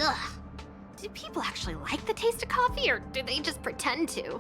Ugh. Do people actually like the taste of coffee, or do they just pretend to?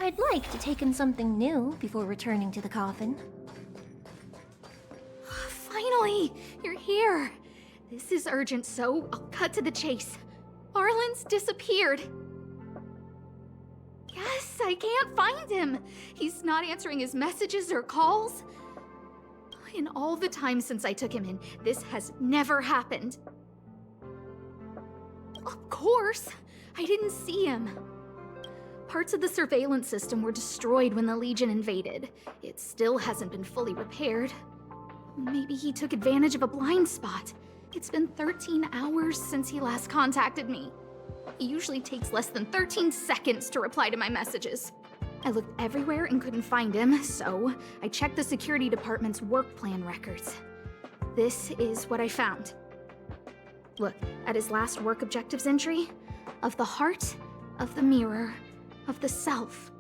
I'd like to take in something new before returning to the coffin. Finally! You're here! This is urgent, so I'll cut to the chase. Arlen's disappeared. Yes, I can't find him. He's not answering his messages or calls. In all the time since I took him in, this has never happened. Of course! I didn't see him. Parts of the surveillance system were destroyed when the Legion invaded. It still hasn't been fully repaired. Maybe he took advantage of a blind spot. It's been 13 hours since he last contacted me. He usually takes less than 13 seconds to reply to my messages. I looked everywhere and couldn't find him, so I checked the security department's work plan records. This is what I found. Look at his last work objectives entry. Of the heart, of the mirror, of the self.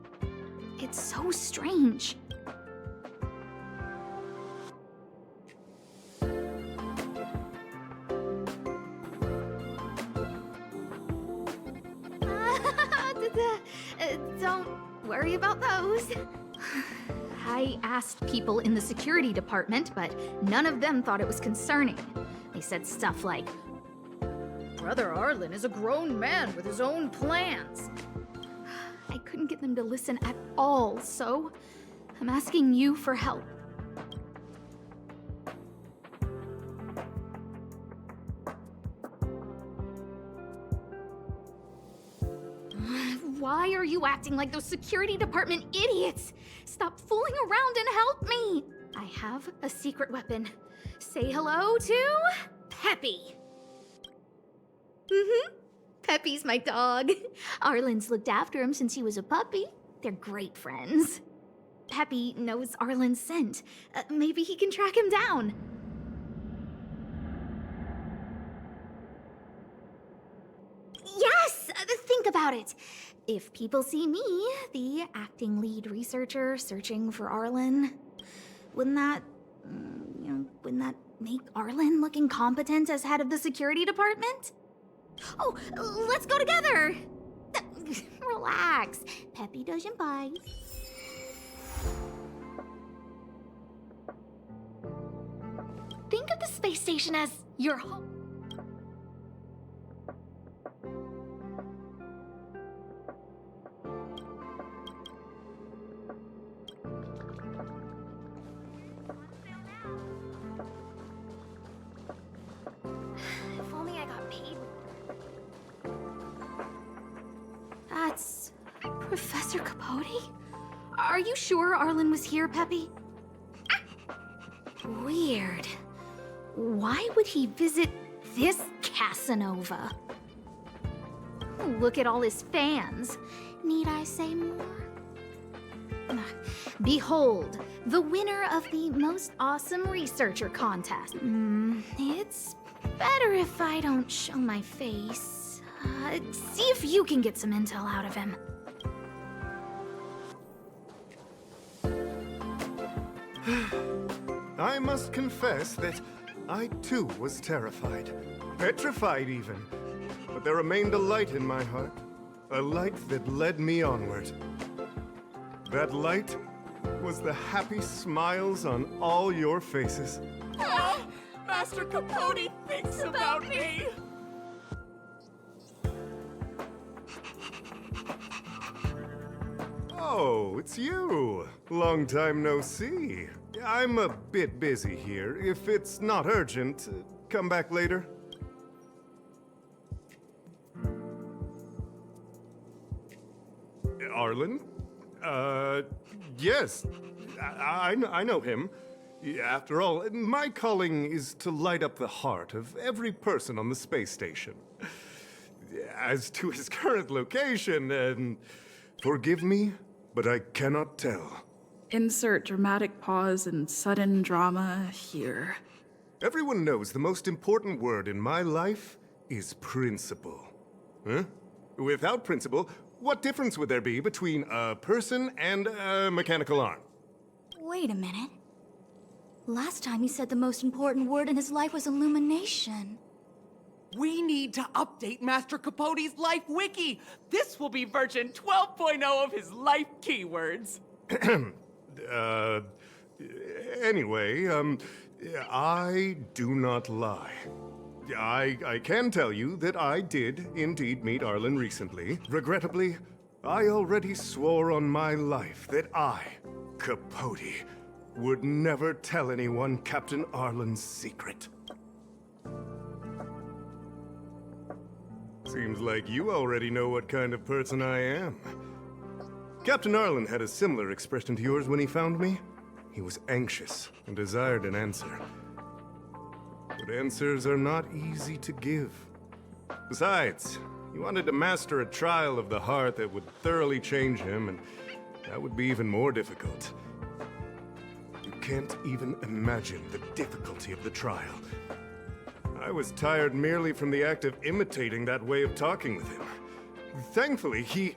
It's so strange. Don't worry about those. I asked people in the security department, but none of them thought it was concerning. They said stuff like, "Brother Arlen is a grown man with his own plans." I couldn't get them to listen at all, so I'm asking you for help. Why are you acting like those security department idiots? Stop fooling around and help me! I have a secret weapon. Say hello to Peppy. Peppy's my dog. Arlen's looked after him since he was a puppy. They're great friends. Peppy knows Arlen's scent. Maybe he can track him down. Yes! Think about it. If people see me, the acting lead researcher searching for Arlen, wouldn't that make Arlen look incompetent as head of the security department? Oh, let's go together! Relax. Peppy doesn't bite. Think of the space station as your home. If only I got paid. That's Professor Capote? Are you sure Arlen was here, Peppy? Weird. Why would he visit this Casanova? Look at all his fans. Need I say more? Behold, the winner of the most awesome researcher contest. It's better if I don't show my face. See if you can get some intel out of him. I must confess that I too was terrified, petrified even. But there remained a light in my heart, a light that led me onward. That light was the happy smiles on all your faces. Master Capote thinks about me! Oh, it's you. Long time no see. I'm a bit busy here. If it's not urgent, come back later. Arlen? Yes. I know him. After all, my calling is to light up the heart of every person on the space station. As to his current location, forgive me, but I cannot tell. Insert dramatic pause and sudden drama here. Everyone knows the most important word in my life is principle. Huh? Without principle, what difference would there be between a person and a mechanical arm? Wait a minute. Last time he said the most important word in his life was illumination. We need to update Master Capote's Life Wiki! This will be version 12.0 of his life keywords. Anyway, I do not lie. I can tell you that I did indeed meet Arlen recently. Regrettably, I already swore on my life that I, Capote, would never tell anyone Captain Arlen's secret. Seems like you already know what kind of person I am. Captain Arlen had a similar expression to yours when he found me. He was anxious and desired an answer. But answers are not easy to give. Besides, He wanted to master a trial of the heart that would thoroughly change him, and that would be even more difficult. You can't even imagine the difficulty of the trial. I was tired merely from the act of imitating that way of talking with him. Thankfully, he...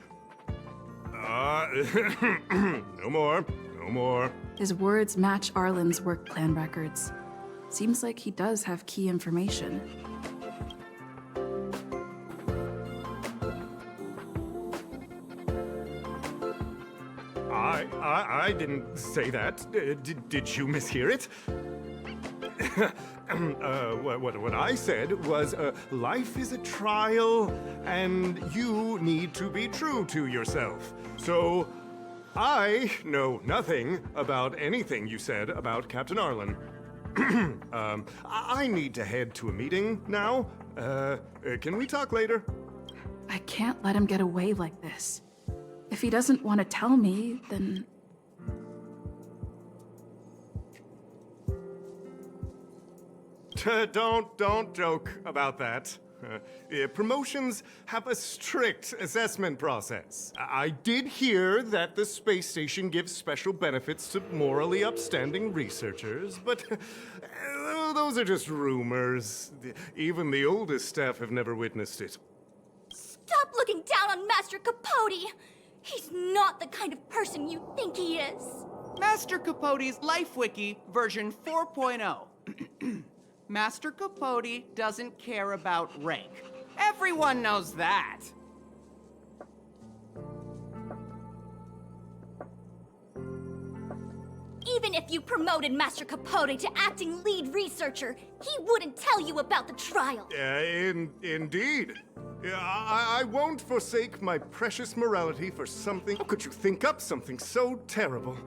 no more. No more. His words match Arlen's work plan records. Seems like he does have key information. I didn't say that. Did you mishear it? What I said was, life is a trial, and you need to be true to yourself. So, I know nothing about anything you said about Captain Arlen. I need to head to a meeting now. Can we talk later? I can't let him get away like this. If he doesn't want to tell me, then... Don't joke about that. Promotions have a strict assessment process. I did hear that the space station gives special benefits to morally upstanding researchers, but those are just rumors. Even the oldest staff have never witnessed it. Stop looking down on Master Capote! He's not the kind of person you think he is. Master Capote's Life Wiki, version 4.0. Master Capote doesn't care about rank. Everyone knows that. Even if you promoted Master Capote to acting lead researcher, he wouldn't tell you about the trial. Indeed. I won't forsake my precious morality for something. How could you think up something so terrible?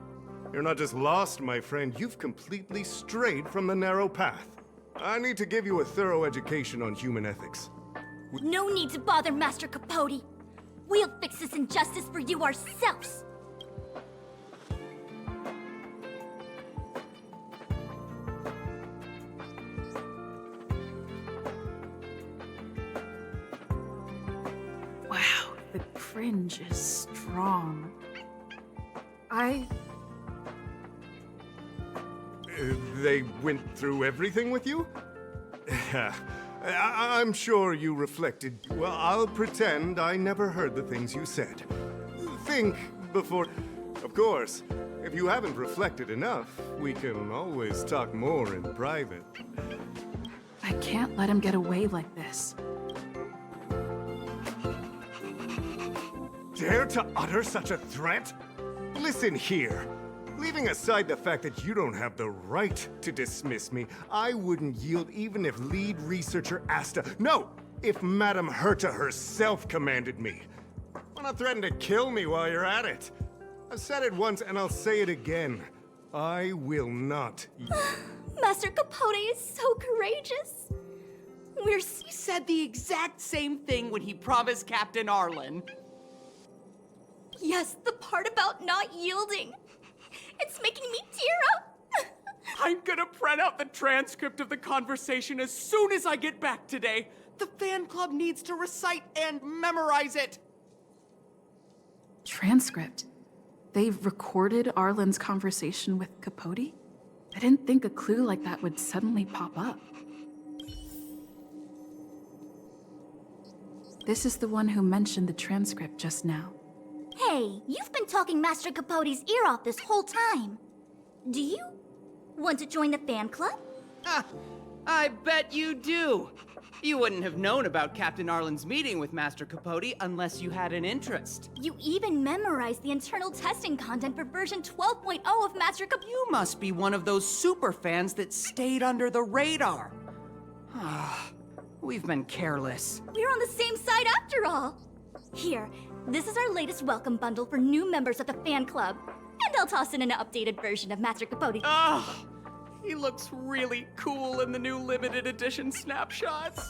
You're not just lost, my friend. You've completely strayed from the narrow path. I need to give you a thorough education on human ethics. No need to bother Master Capote. We'll fix this injustice for you ourselves. Wow, the cringe is strong. They went through everything with you? I'm sure you reflected. Well, I'll pretend I never heard the things you said. Think before... Of course, if you haven't reflected enough, we can always talk more in private. I can't let him get away like this. Dare to utter such a threat? Listen here. Leaving aside the fact that you don't have the right to dismiss me, I wouldn't yield even if lead researcher Asta... No! If Madame Herta herself commanded me. Why not threaten to kill me while you're at it? I've said it once and I'll say it again. I will not... Master Capote is so courageous. He said the exact same thing when he promised Captain Arlen. Yes, the part about not yielding. It's making me tear up. I'm gonna print out the transcript of the conversation as soon as I get back today. The fan club needs to recite and memorize it. Transcript? They've recorded Arlen's conversation with Capote? I didn't think a clue like that would suddenly pop up. This is the one who mentioned the transcript just now. Hey, you've been talking Master Capote's ear off this whole time. Do you want to join the fan club? I bet you do. You wouldn't have known about Captain Arlen's meeting with Master Capote unless you had an interest. You even memorized the internal testing content for version 12.0 of Master Capote. You must be one of those super fans that stayed under the radar. We've been careless. We're on the same side after all. Here, this is our latest welcome bundle for new members of the fan club. And I'll toss in an updated version of Master Capote. He looks really cool in the new limited edition snapshots.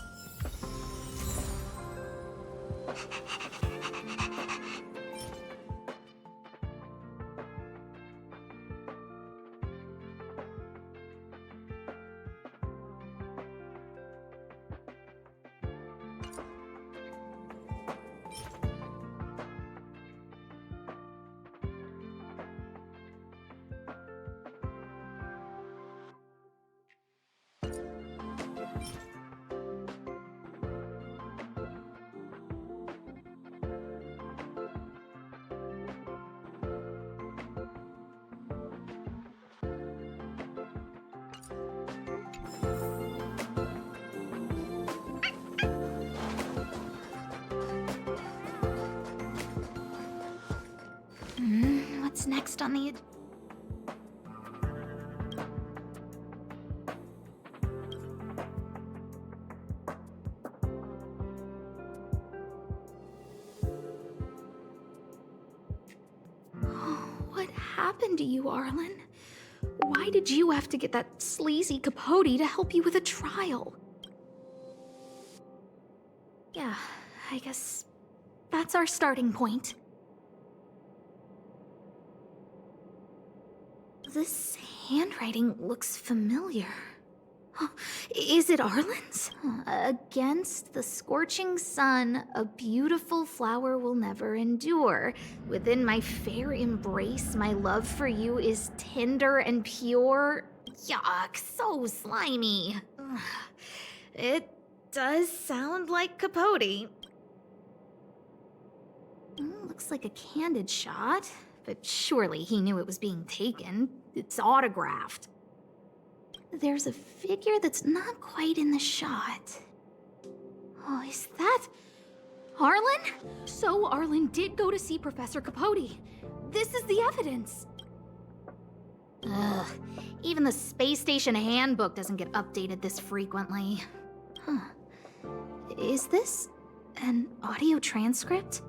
text on the... What happened to you, Arlen? Why did you have to get that sleazy Capote to help you with a trial? Yeah, I guess that's our starting point. This handwriting looks familiar. Huh, is it Arlen's? Against the scorching sun, a beautiful flower will never endure. Within my fair embrace, my love for you is tender and pure. Yuck, so slimy. Ugh. It does sound like Capote. Looks like a candid shot, but surely he knew it was being taken. It's autographed. There's a figure that's not quite in the shot. Oh, is that Arlen? So Arlen did go to see Professor Capote. This is the evidence. Ugh, even the space station handbook doesn't get updated this frequently. Huh. Is this an audio transcript?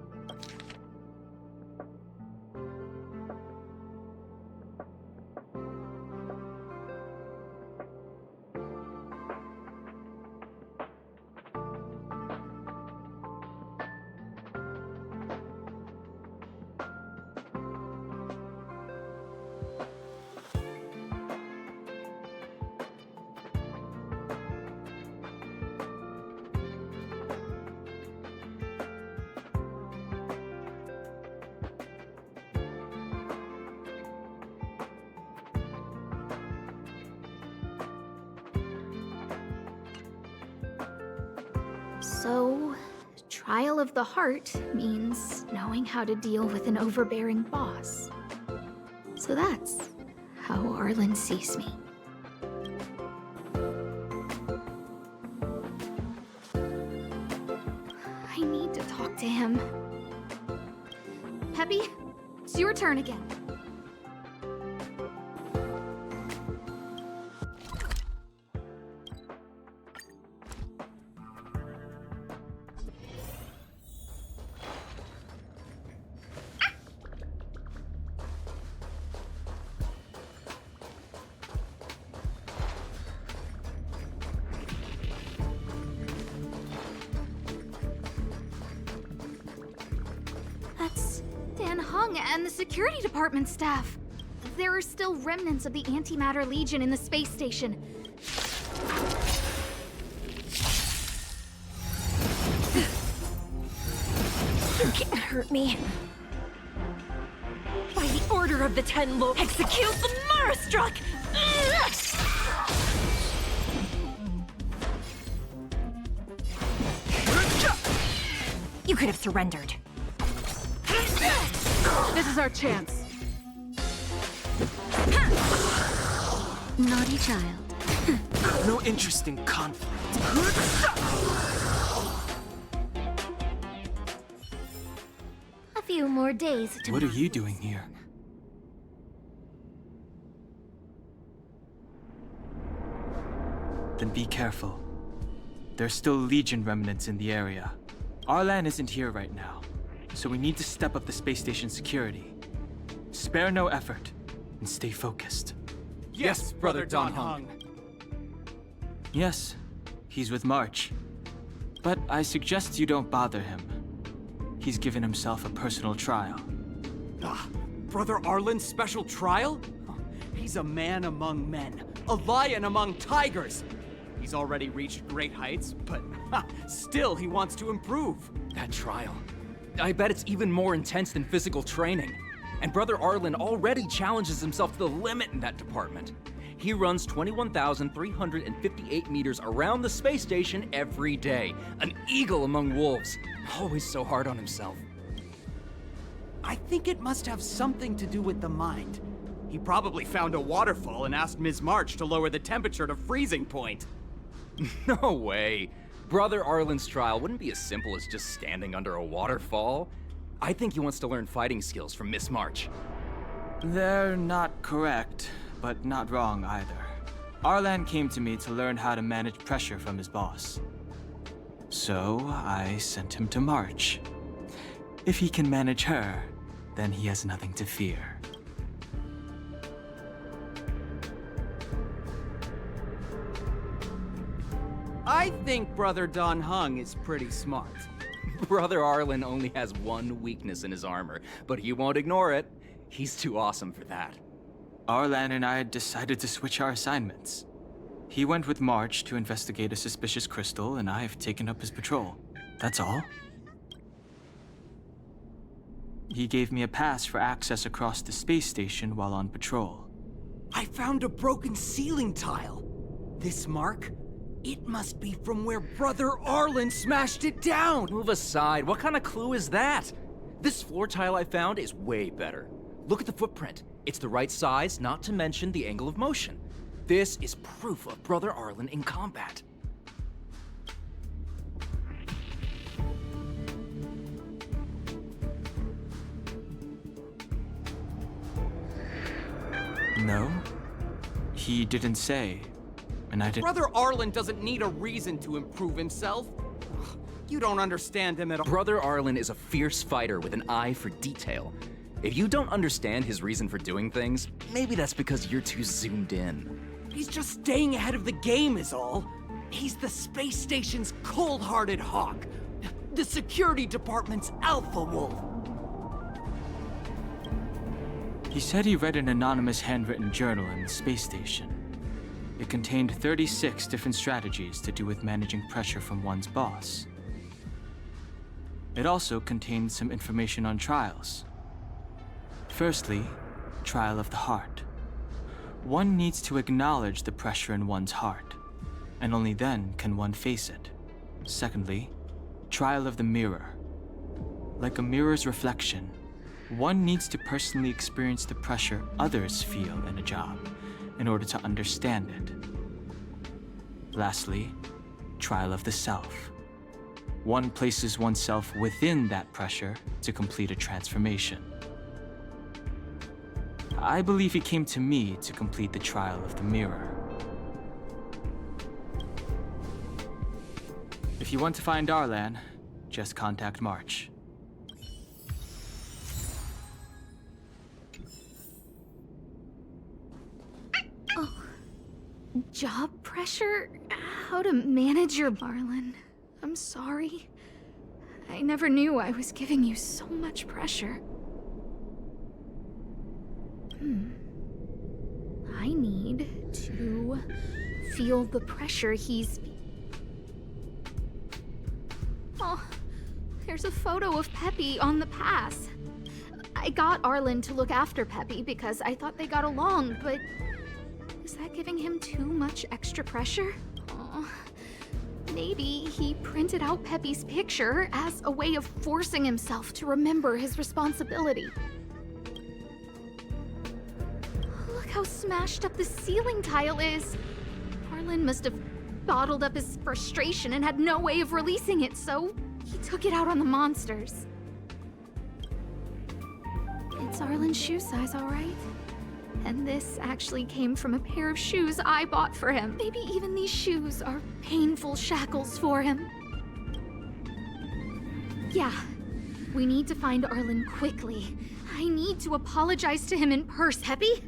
So, trial of the heart means knowing how to deal with an overbearing boss. So that's how Arlen sees me. I need to talk to him. Peppy, it's your turn again. And the security department staff. There are still remnants of the Antimatter Legion in the space station. You can't hurt me. By the order of the Ten Lords, execute the Marastruck! You could have surrendered. This is our chance. Naughty child. No interest in conflict. A few more days to... What are you doing here? Then be careful. There's still Legion remnants in the area. Arlan isn't here right now, so we need to step up the space station security. Spare no effort, and stay focused. Yes, Brother Don Hung. Yes, he's with March. But I suggest you don't bother him. He's given himself a personal trial. Brother Arlen's special trial? He's a man among men, a lion among tigers. He's already reached great heights, but still he wants to improve. That trial. I bet it's even more intense than physical training. And Brother Arlen already challenges himself to the limit in that department. He runs 21,358 meters around the space station every day. An eagle among wolves. Always so hard on himself. I think it must have something to do with the mind. He probably found a waterfall and asked Ms. March to lower the temperature to freezing point. No way. Brother Arlen's trial wouldn't be as simple as just standing under a waterfall. I think he wants to learn fighting skills from Miss March. They're not correct, but not wrong either. Arlan came to me to learn how to manage pressure from his boss. So I sent him to March. If he can manage her, then he has nothing to fear. I think Brother Don Hung is pretty smart. Brother Arlen only has one weakness in his armor, but he won't ignore it. He's too awesome for that. Arlan and I decided to switch our assignments. He went with March to investigate a suspicious crystal, and I've taken up his patrol. That's all. He gave me a pass for access across the space station while on patrol. I found a broken ceiling tile. This mark? It must be from where Brother Arlen smashed it down! Move aside. What kind of clue is that? This floor tile I found is way better. Look at the footprint. It's the right size, not to mention the angle of motion. This is proof of Brother Arlen in combat. No, he didn't say, and I didn't. Brother Arlen doesn't need a reason to improve himself. You don't understand him at all. Brother Arlen is a fierce fighter with an eye for detail. If you don't understand his reason for doing things, maybe that's because you're too zoomed in. He's just staying ahead of the game is all. He's the space station's cold-hearted hawk. The security department's alpha wolf. He said he read an anonymous handwritten journal in the space station. It contained 36 different strategies to do with managing pressure from one's boss. It also contained some information on trials. Firstly, trial of the heart. One needs to acknowledge the pressure in one's heart, and only then can one face it. Secondly, trial of the mirror. Like a mirror's reflection, one needs to personally experience the pressure others feel in a job in order to understand it. Lastly, trial of the self. One places oneself within that pressure to complete a transformation. I believe he came to me to complete the trial of the mirror. If you want to find Arlan, just contact March. Job pressure? How to manage your Arlen. I'm sorry. I never knew I was giving you so much pressure. I need to feel the pressure he's... Oh, there's a photo of Peppy on the pass. I got Arlen to look after Peppy because I thought they got along, but... is that giving him too much extra pressure? Oh, maybe he printed out Peppy's picture as a way of forcing himself to remember his responsibility. Look how smashed up the ceiling tile is. Arlen must have bottled up his frustration and had no way of releasing it, so he took it out on the monsters. It's Arlen's shoe size, all right? And this actually came from a pair of shoes I bought for him. Maybe even these shoes are painful shackles for him. Yeah, we need to find Arlen quickly. I need to apologize to him in person. Peppy,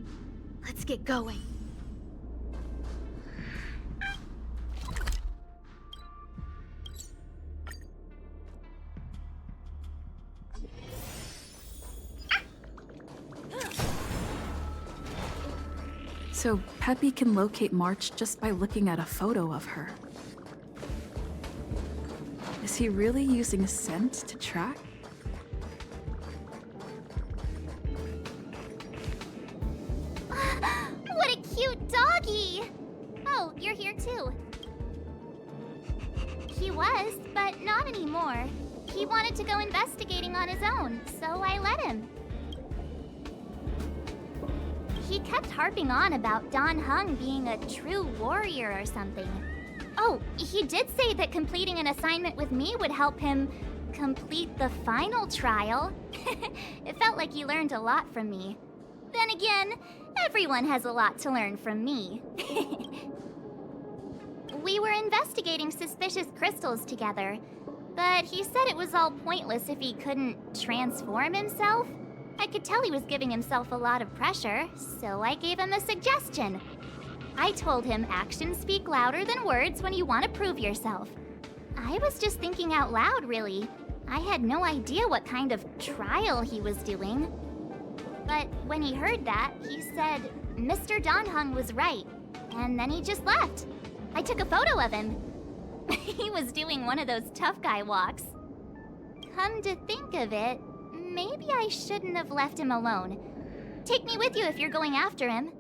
let's get going. So Peppy can locate March just by looking at a photo of her. Is he really using scent to track? What a cute doggy! Oh, you're here too. He was, but not anymore. He wanted to go investigating on his own, so I let him. He kept harping on about Don Hung being a true warrior or something. Oh, he did say that completing an assignment with me would help him complete the final trial. It felt like he learned a lot from me. Then again, everyone has a lot to learn from me. We were investigating suspicious crystals together, but he said it was all pointless if he couldn't transform himself. I could tell he was giving himself a lot of pressure, so I gave him a suggestion. I told him actions speak louder than words when you want to prove yourself. I was just thinking out loud, really. I had no idea what kind of trial he was doing. But when he heard that, he said Mr. Donhung was right, and then he just left. I took a photo of him. He was doing one of those tough guy walks. Come to think of it, maybe I shouldn't have left him alone. Take me with you if you're going after him.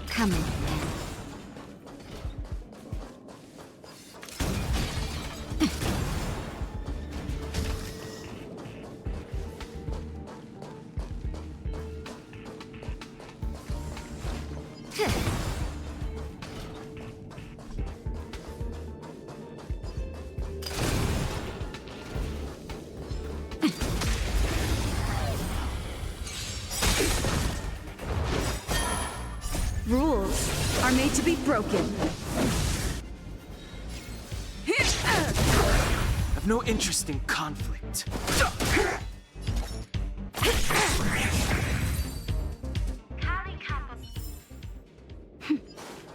Come in. Rules are made to be broken. I've no interest in conflict.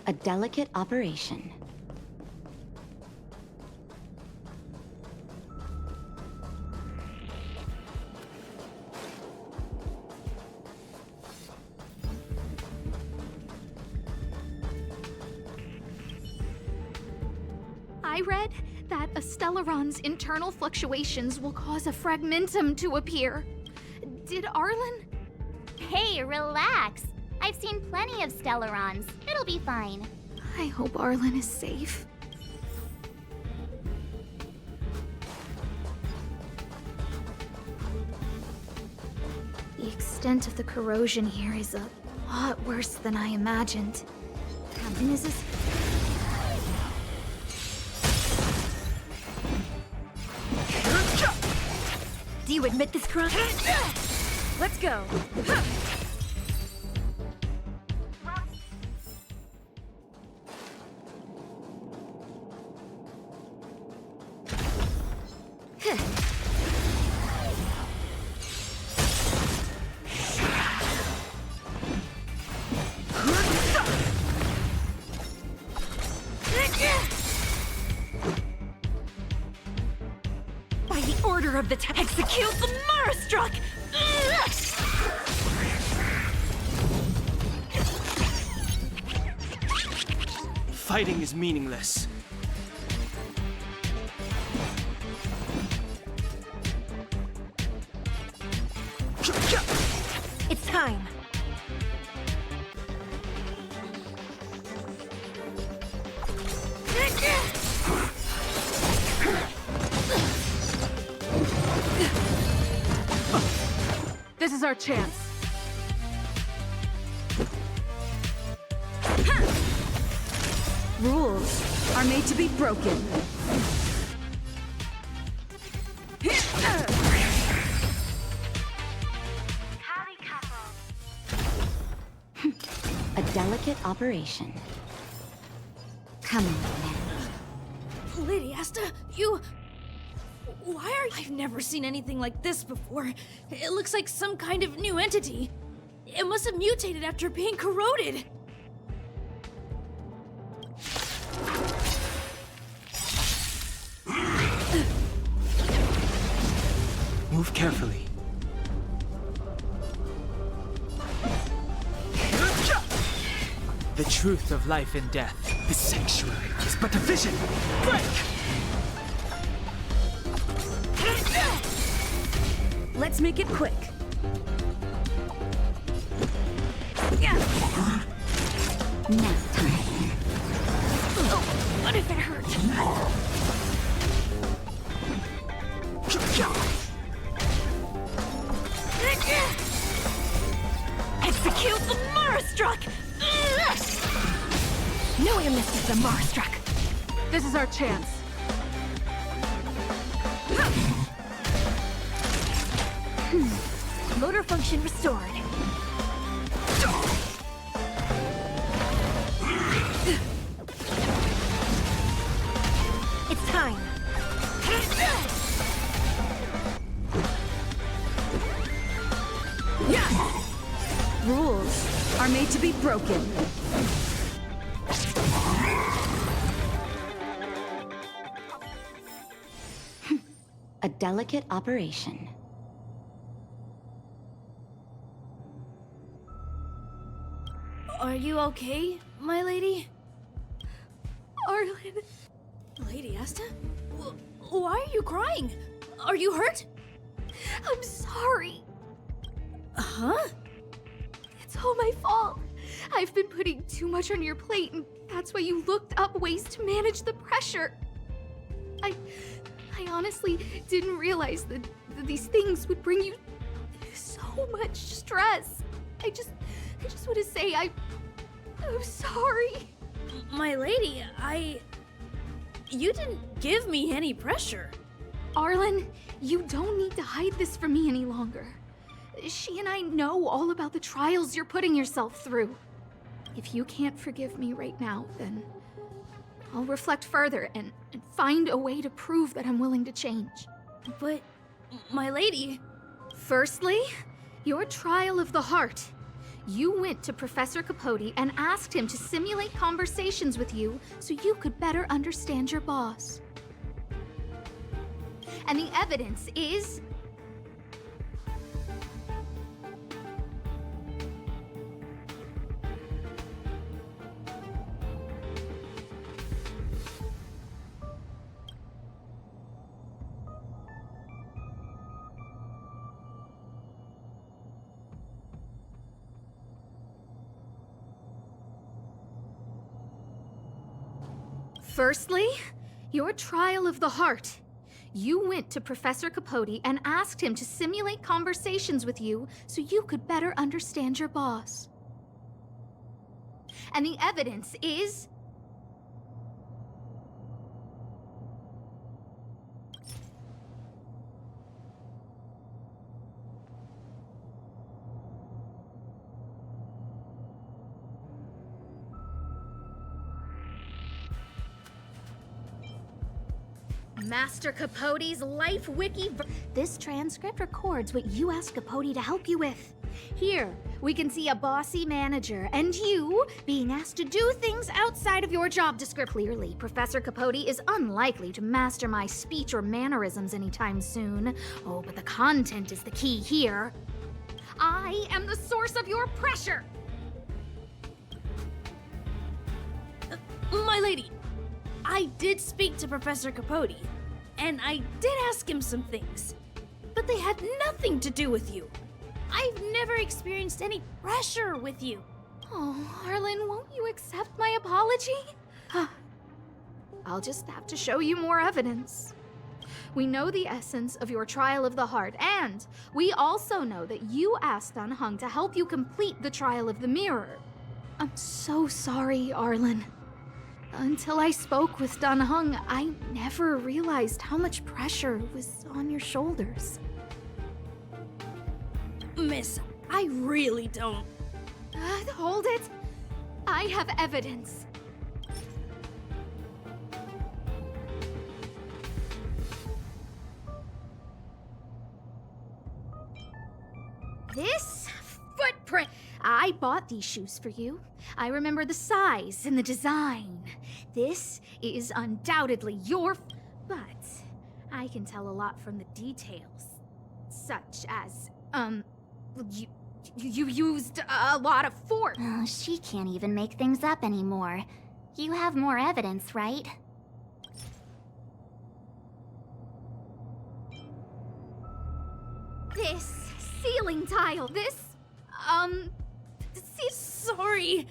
A delicate operation. I read that a Stellaron's internal fluctuations will cause a fragmentum to appear. Did Arlen? Hey, relax. I've seen plenty of Stellarons. It'll be fine. I hope Arlen is safe. The extent of the corrosion here is a lot worse than I imagined. And is this... Do you admit this crime? Let's go. By the order of the execute the Marastruck! Fighting is meaningless. It's time. This is our chance. Rules are made to be broken. A delicate operation. Come on, Lady Asta, you... Why are you... I've never seen anything like this before. It looks like some kind of new entity. It must have mutated after being corroded. Move carefully. The truth of life and death. The sanctuary is but a vision. Break! Let's make it quick. Nap time. Oh, what if it hurt? Execute the Marastruck! No amnesty for the Marastruck! This is our chance. Motor function restored. It's time. Rules are made to be broken. A delicate operation. Are you okay, my lady? Arlen, Lady Asta? Why are you crying? Are you hurt? I'm sorry. Huh? It's all my fault. I've been putting too much on your plate, and that's why you looked up ways to manage the pressure. I honestly didn't realize that these things would bring you so much stress. I just want to say I'm sorry. My lady, You didn't give me any pressure. Arlen, you don't need to hide this from me any longer. She and I know all about the trials you're putting yourself through. If you can't forgive me right now, then I'll reflect further and find a way to prove that I'm willing to change. But, my lady... Firstly, your trial of the heart. You went to Professor Capote and asked him to simulate conversations with you so you could better understand your boss. And the evidence is... Firstly, your trial of the heart. You went to Professor Capote and asked him to simulate conversations with you so you could better understand your boss. And the evidence is... Master Capote's Life Wiki. This transcript records what you asked Capote to help you with. Here, we can see a bossy manager and you being asked to do things outside of your job description. Clearly, Professor Capote is unlikely to master my speech or mannerisms anytime soon. Oh, but the content is the key here. I am the source of your pressure. My lady, I did speak to Professor Capote, and I did ask him some things, but they had nothing to do with you. I've never experienced any pressure with you. Oh, Arlen, won't you accept my apology? I'll just have to show you more evidence. We know the essence of your trial of the heart, and we also know that you asked Dunhung to help you complete the trial of the mirror. I'm so sorry, Arlen. Until I spoke with Dunhung, I never realized how much pressure was on your shoulders. Miss, I really don't. Hold it. I have evidence. This footprint. I bought these shoes for you. I remember the size and the design. This is undoubtedly your... But I can tell a lot from the details. Such as, you used a lot of force. Oh, she can't even make things up anymore. You have more evidence, right? This ceiling tile, this sorry.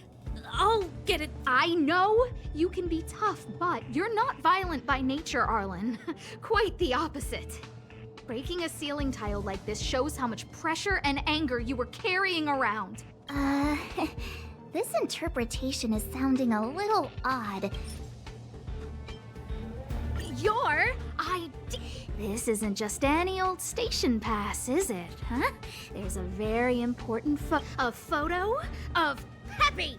I'll get it. I know you can be tough, but you're not violent by nature, Arlen. Quite the opposite. Breaking a ceiling tile like this shows how much pressure and anger you were carrying around. This interpretation is sounding a little odd. This isn't just any old station pass, is it, huh? There's a very important photo of Peppy!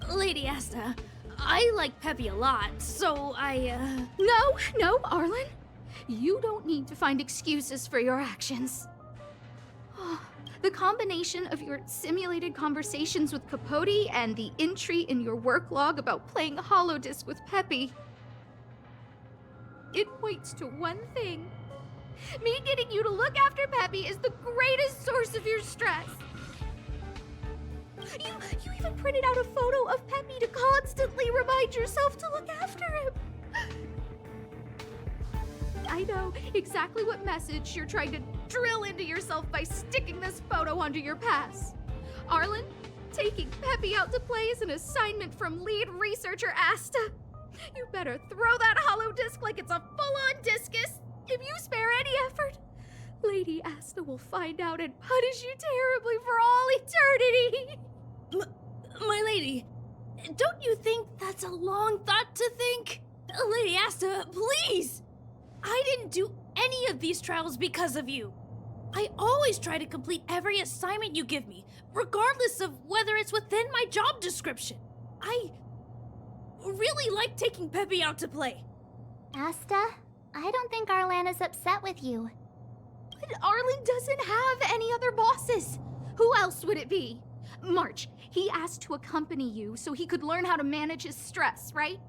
Lady Asta, I like Peppy a lot, so No, Arlen. You don't need to find excuses for your actions. The combination of your simulated conversations with Capote and the entry in your work log about playing holodisc with Peppy, it points to one thing. Me getting you to look after Peppy is the greatest source of your stress. You even printed out a photo of Peppy to constantly remind yourself to look after him. I know exactly what message you're trying to drill into yourself by sticking this photo onto your pass. Arlen, taking Peppy out to play is an assignment from lead researcher Asta. You better throw that holodisc like it's a full-on discus. If you spare any effort, Lady Asta will find out and punish you terribly for all eternity. My lady, don't you think that's a long thought to think? Lady Asta, please! I didn't do any of these trials because of you. I always try to complete every assignment you give me, regardless of whether it's within my job description. I really like taking Peppy out to play. Asta, I don't think Arlan is upset with you. But Arlen doesn't have any other bosses. Who else would it be? March, he asked to accompany you so he could learn how to manage his stress, right?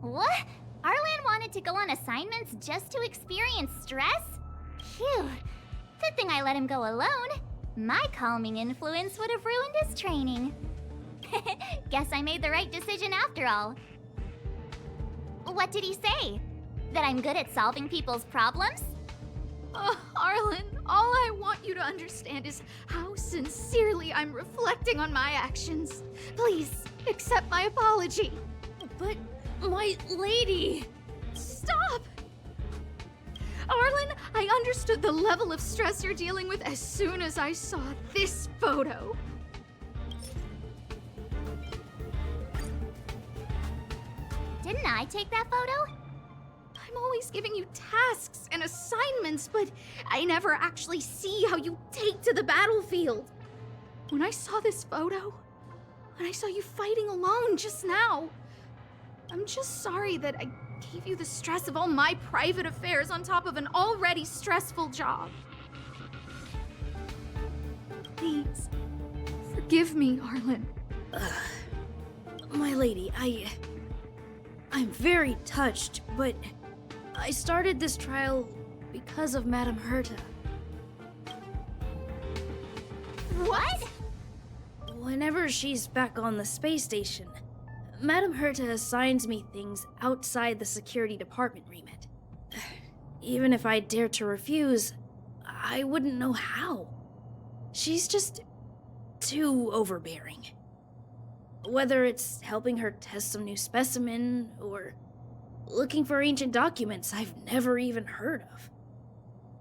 What? Arlan wanted to go on assignments just to experience stress? Phew. Good thing I let him go alone. My calming influence would have ruined his training. Guess I made the right decision after all. What did he say? That I'm good at solving people's problems? Arlen, all I want you to understand is how sincerely I'm reflecting on my actions. Please, accept my apology. But, my lady... Stop! Arlen, I understood the level of stress you're dealing with as soon as I saw this photo. Didn't I take that photo? I'm always giving you tasks and assignments, but I never actually see how you take to the battlefield. When I saw this photo, when I saw you fighting alone just now, I'm just sorry that I gave you the stress of all my private affairs on top of an already stressful job. Please, forgive me, Arlen. My lady, I'm very touched, but I started this trial because of Madame Herta. What? Whenever she's back on the space station, Madame Herta assigns me things outside the security department remit. Even if I dared to refuse, I wouldn't know how. She's just too overbearing. Whether it's helping her test some new specimen, or looking for ancient documents I've never even heard of.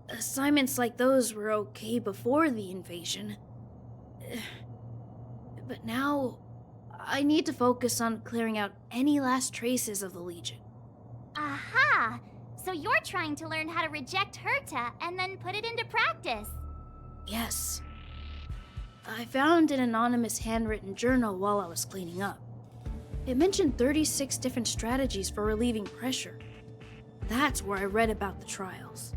Assignments like those were okay before the invasion. But now, I need to focus on clearing out any last traces of the Legion. Aha! So you're trying to learn how to reject Herta and then put it into practice. Yes. I found an anonymous handwritten journal while I was cleaning up. It mentioned 36 different strategies for relieving pressure. That's where I read about the trials.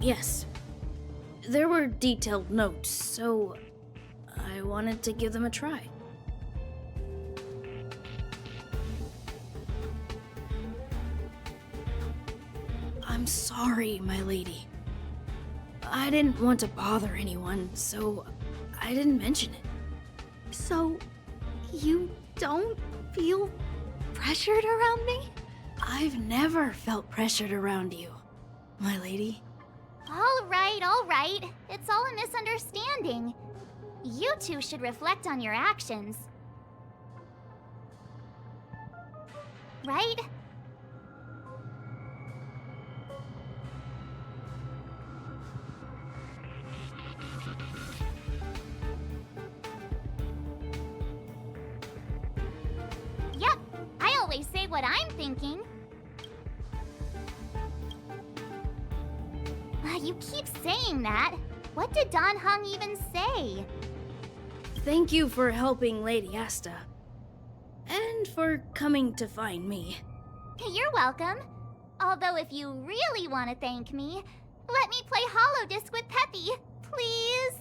Yes. There were detailed notes, so I wanted to give them a try. I'm sorry, my lady. I didn't want to bother anyone, so I didn't mention it. So, you don't feel pressured around me? I've never felt pressured around you, my lady. All right. It's all a misunderstanding. You two should reflect on your actions. Right? Yep, I always say what I'm thinking. You keep saying that. What did Don Hung even say? Thank you for helping Lady Asta. And for coming to find me. You're welcome. Although if you really want to thank me, let me play Holodisc with Peppy, please.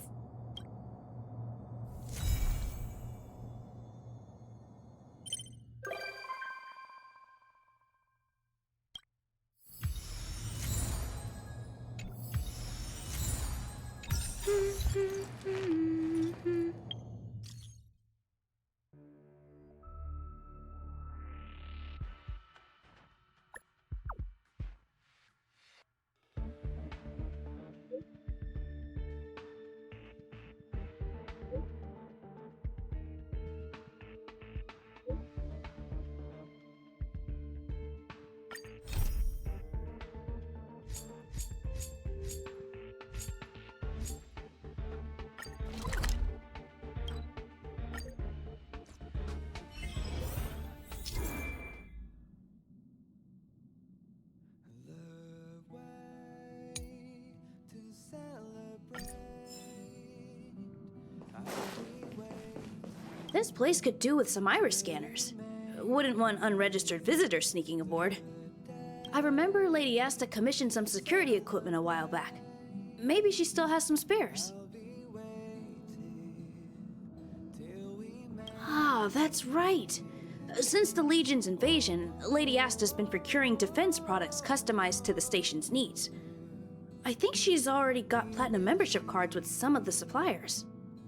This place could do with some iris scanners. Wouldn't want unregistered visitors sneaking aboard. I remember Lady Asta commissioned some security equipment a while back. Maybe she still has some spares. Ah, that's right. Since the Legion's invasion, Lady Asta's been procuring defense products customized to the station's needs. I think she's already got platinum membership cards with some of the suppliers.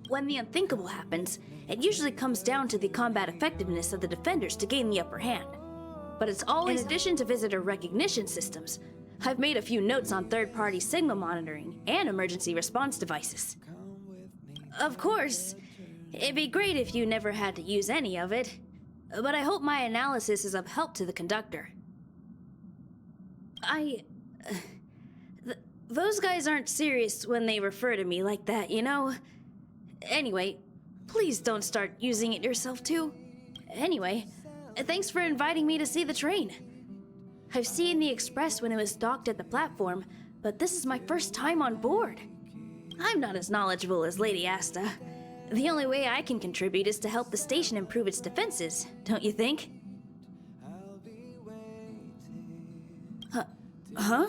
When the unthinkable happens, it usually comes down to the combat effectiveness of the defenders to gain the upper hand. But it's always in addition to visitor recognition systems. I've made a few notes on third-party signal monitoring and emergency response devices. Of course, it'd be great if you never had to use any of it, but I hope my analysis is of help to the conductor. Those guys aren't serious when they refer to me like that, you know? Anyway, please don't start using it yourself too. Anyway, thanks for inviting me to see the train. I've seen the express when it was docked at the platform, but this is my first time on board. I'm not as knowledgeable as Lady Asta. The only way I can contribute is to help the station improve its defenses, don't you think? Huh?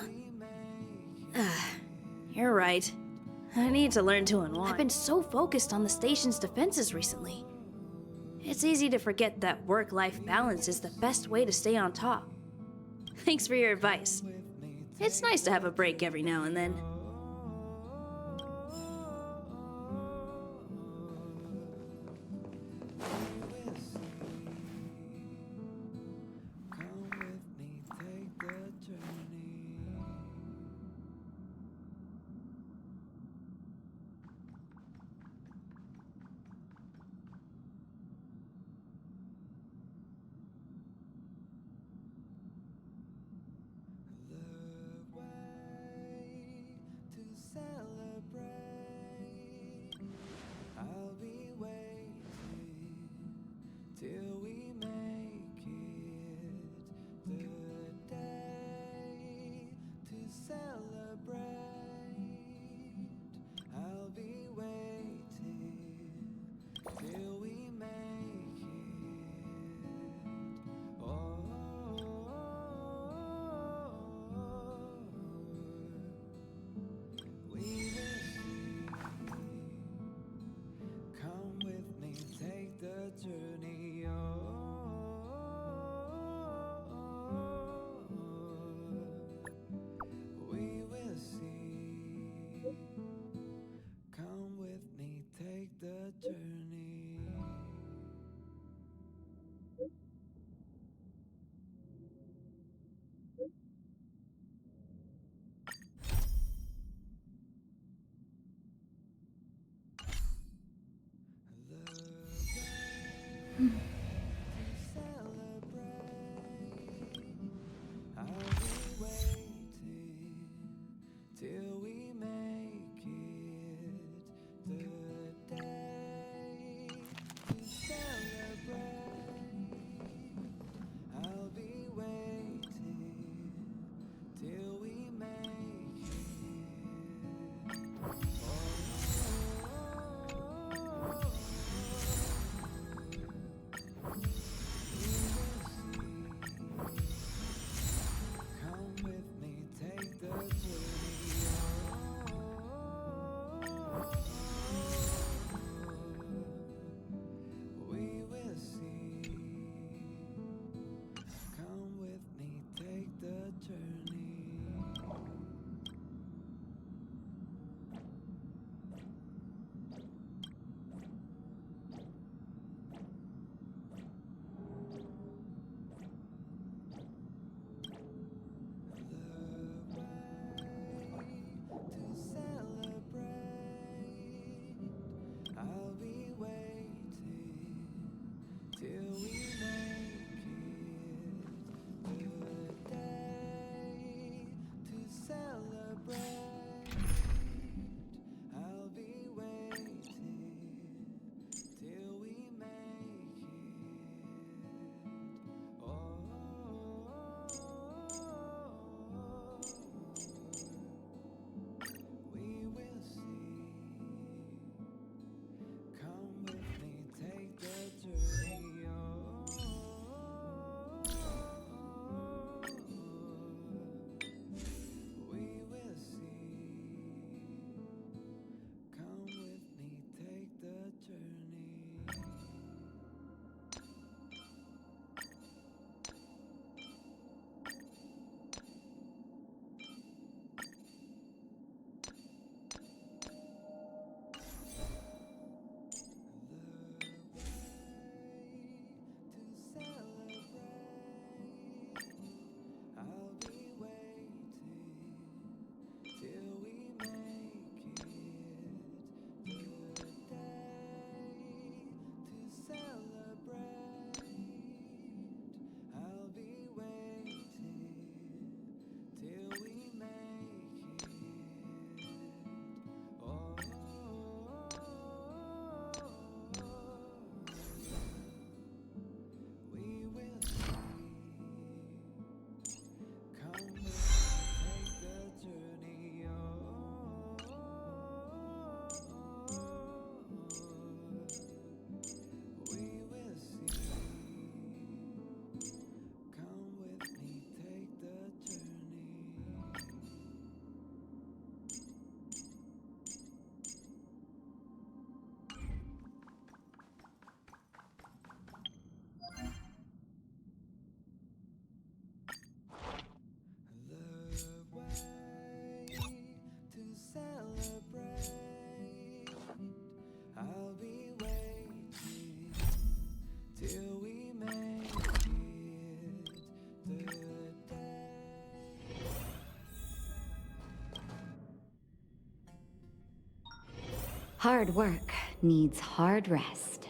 You're right. I need to learn to unwind. I've been so focused on the station's defenses recently. It's easy to forget that work-life balance is the best way to stay on top. Thanks for your advice. It's nice to have a break every now and then. Hard work needs hard rest.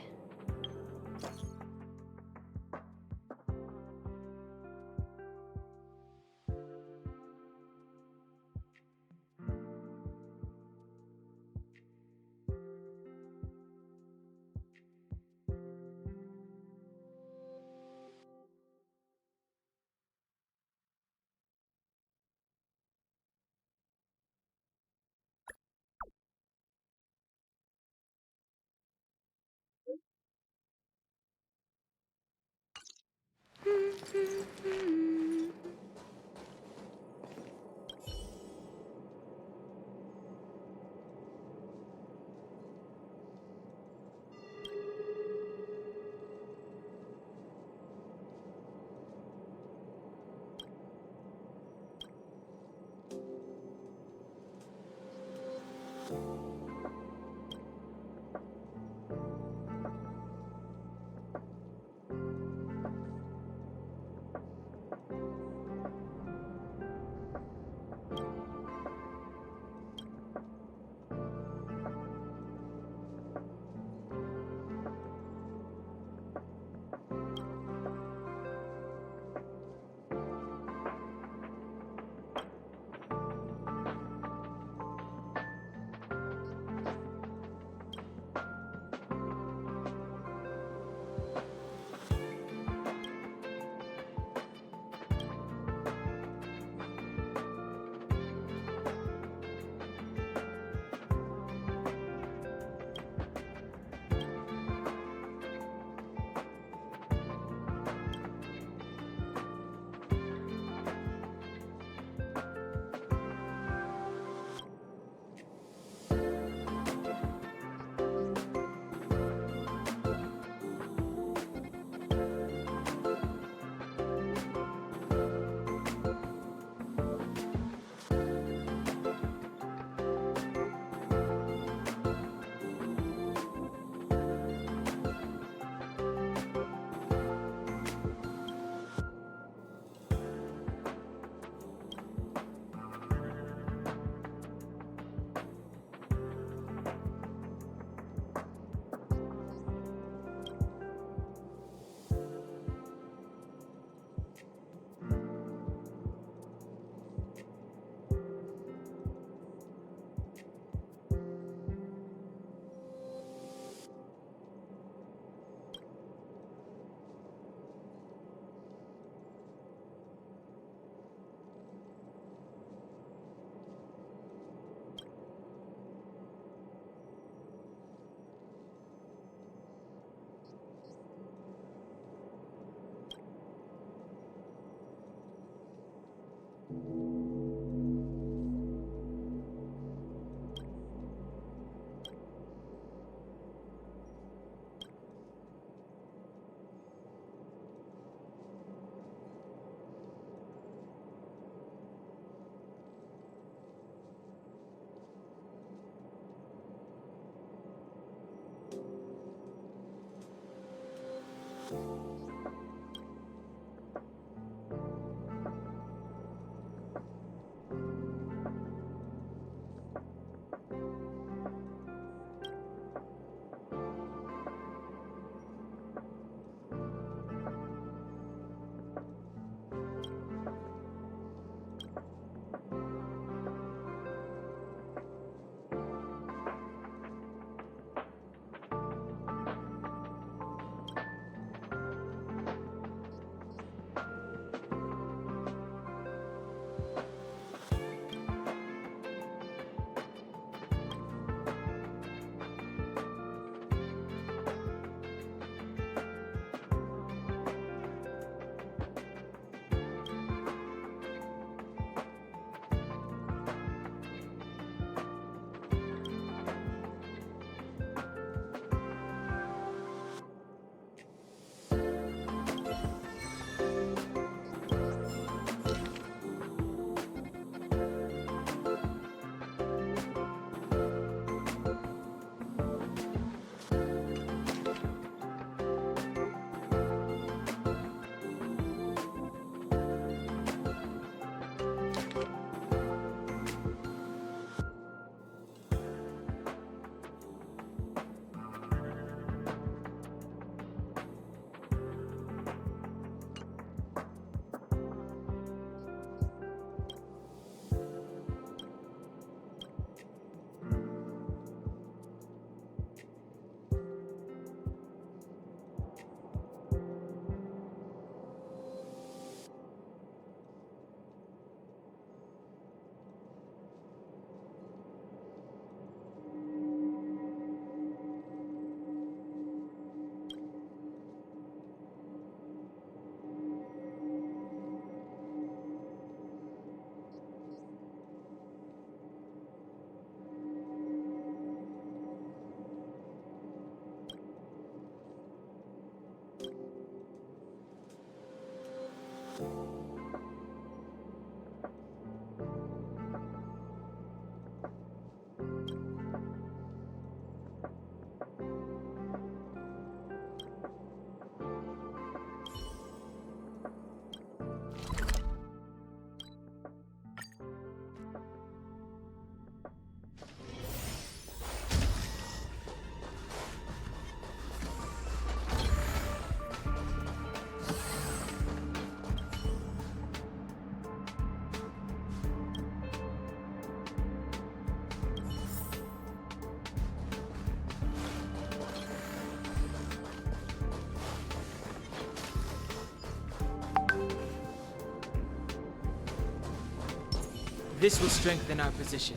This will strengthen our position.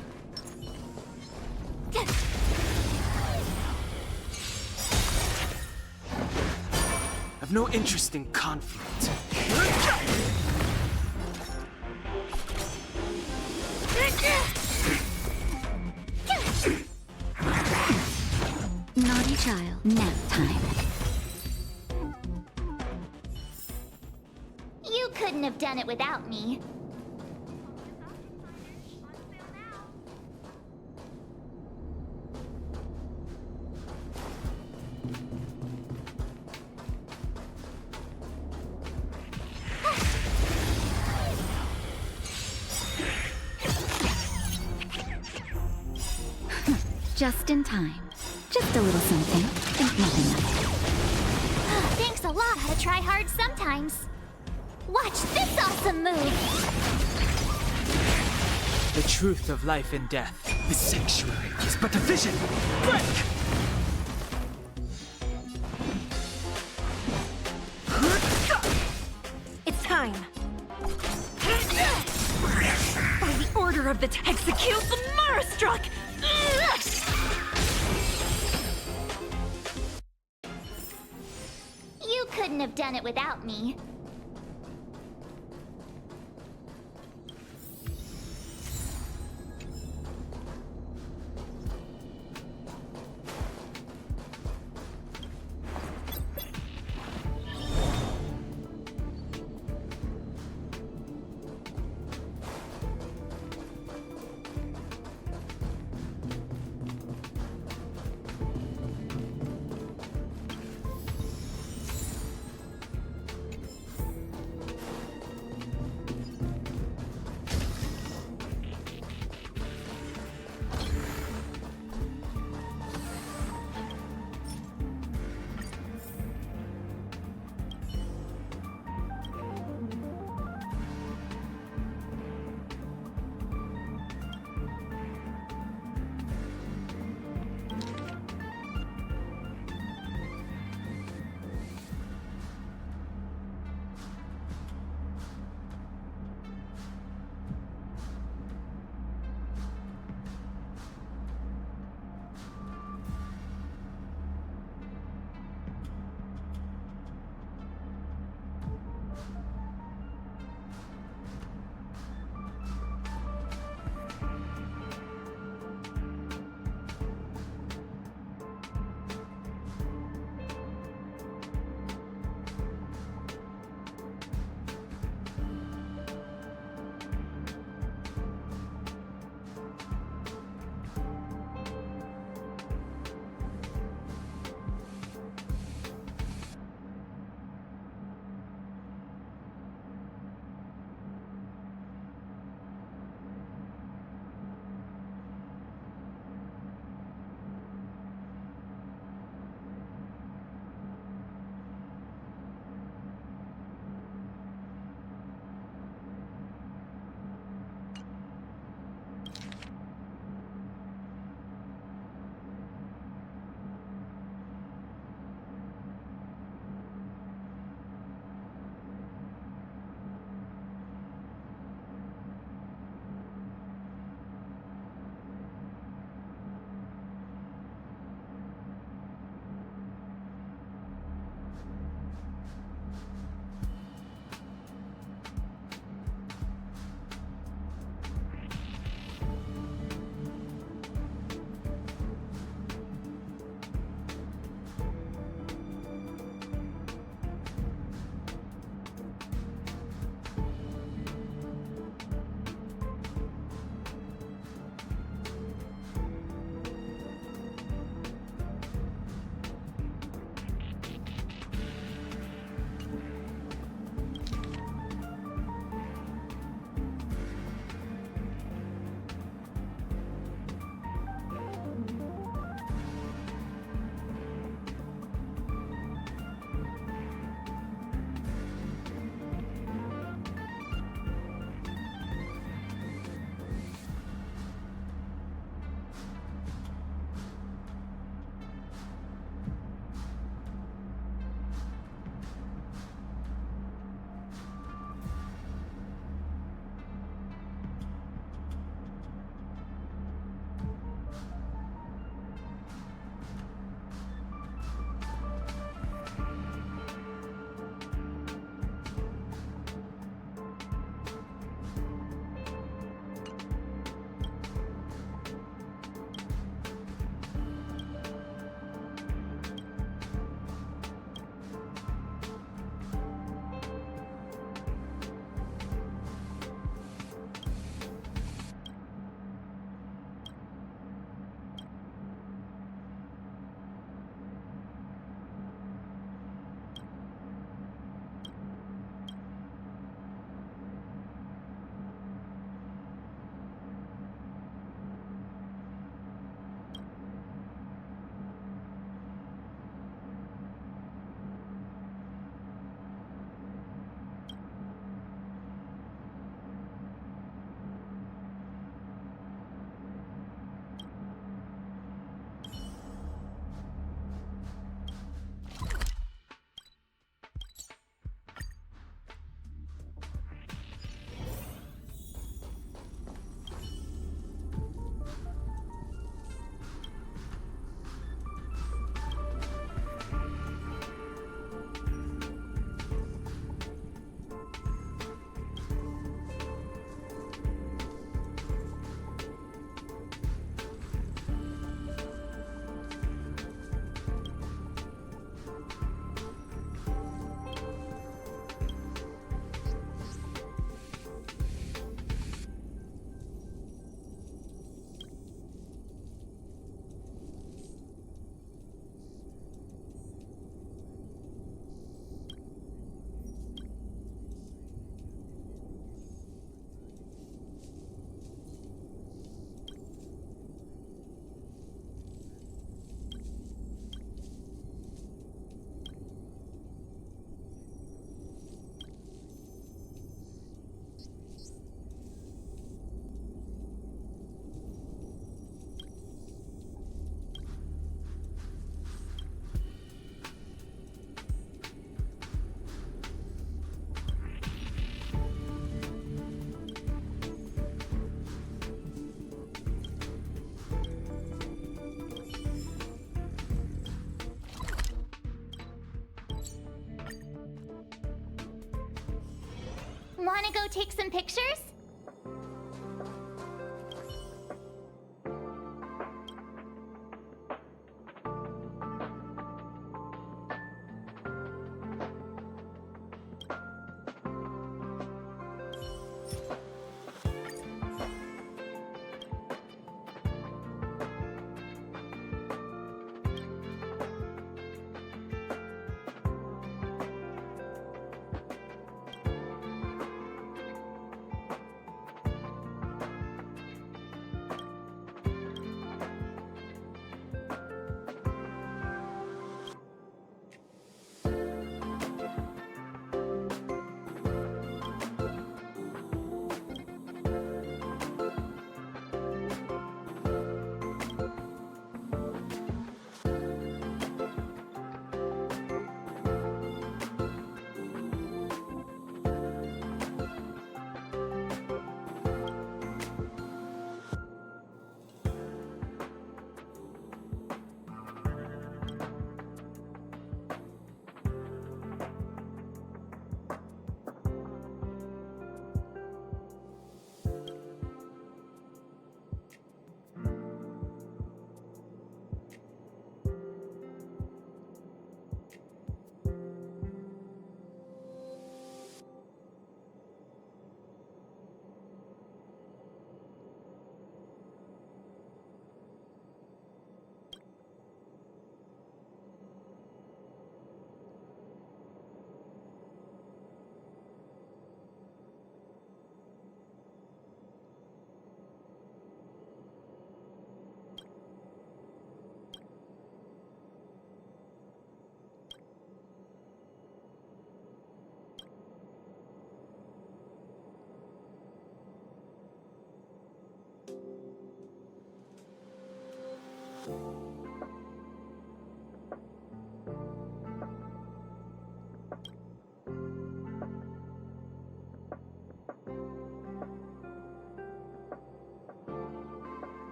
I've no interest in conflict. Naughty child, nap time. You couldn't have done it without me. Just in time. Just a little something. Think nothing of it. Thanks a lot. How to try hard sometimes. Watch this awesome move. The truth of life and death. The sanctuary is but a vision. Break! It's time. By the order of the execute the Marastruck! You couldn't have done it without me. Wanna go take some pictures?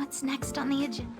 What's next on the agenda?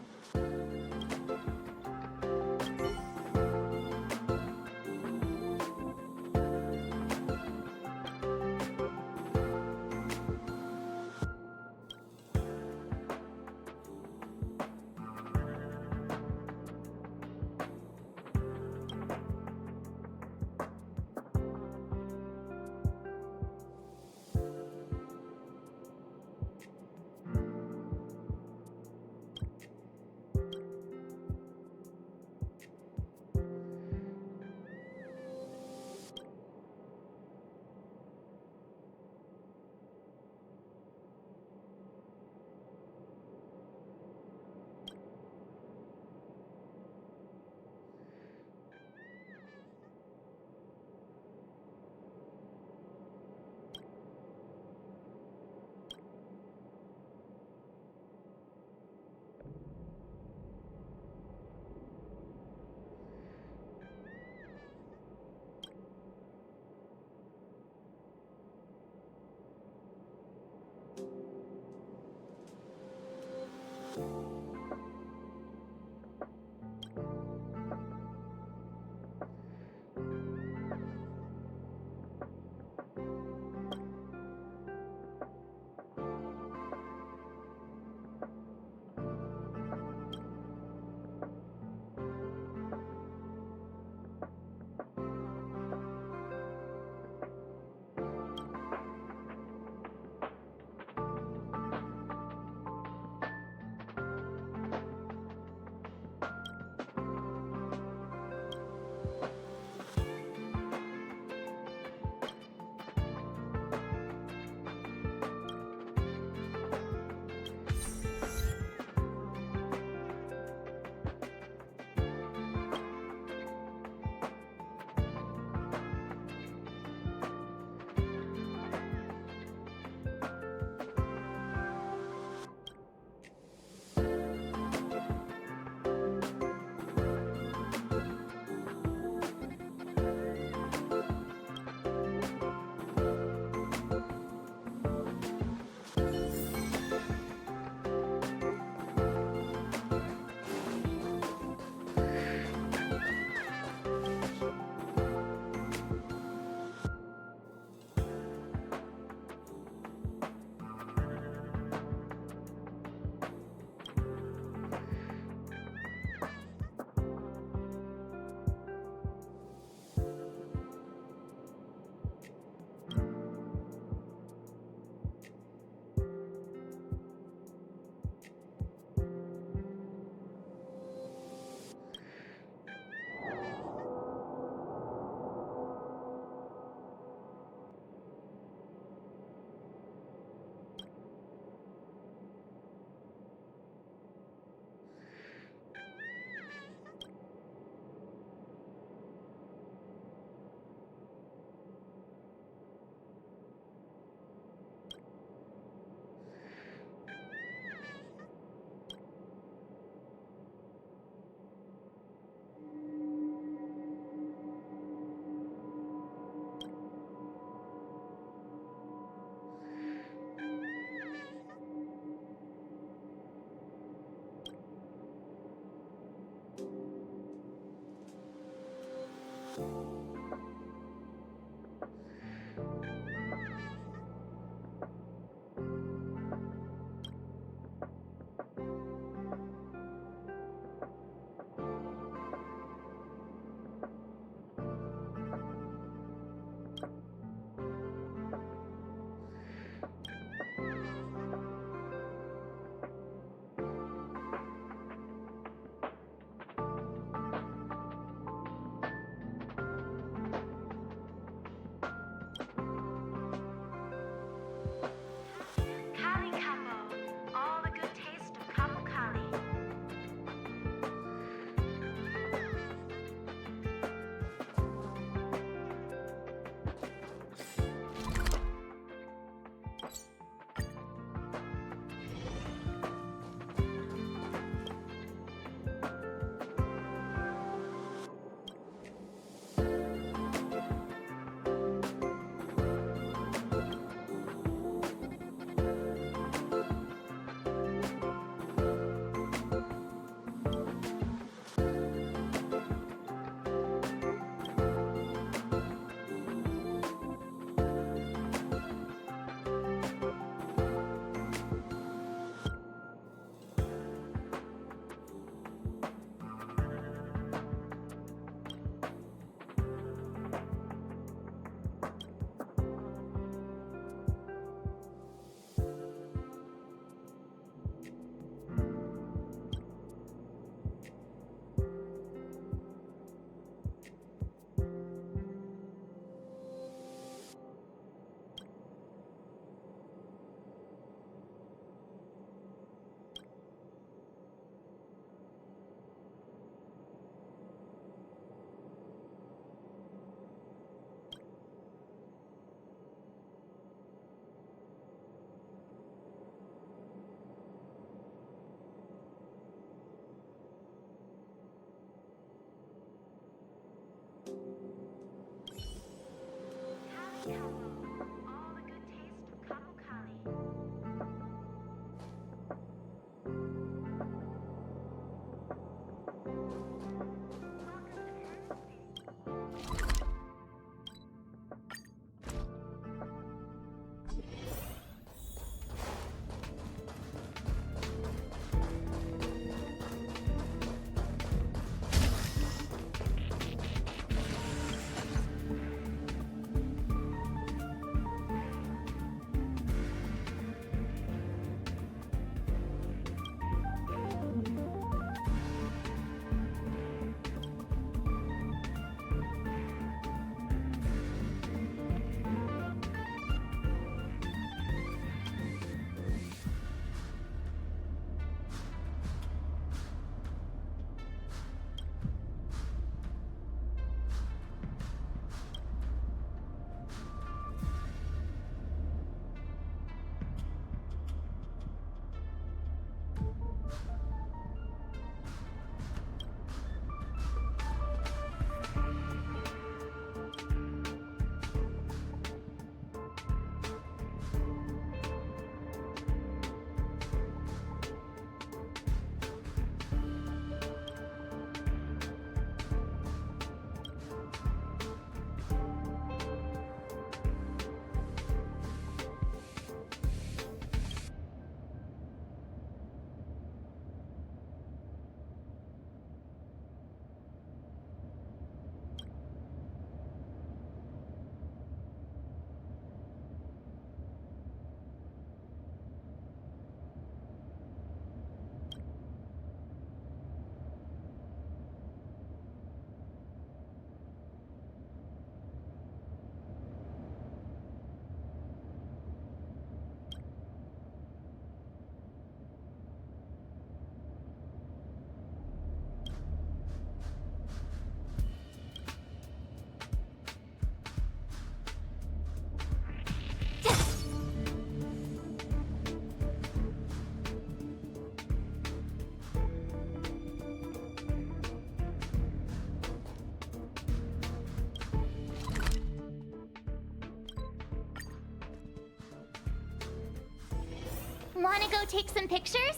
Wanna go take some pictures?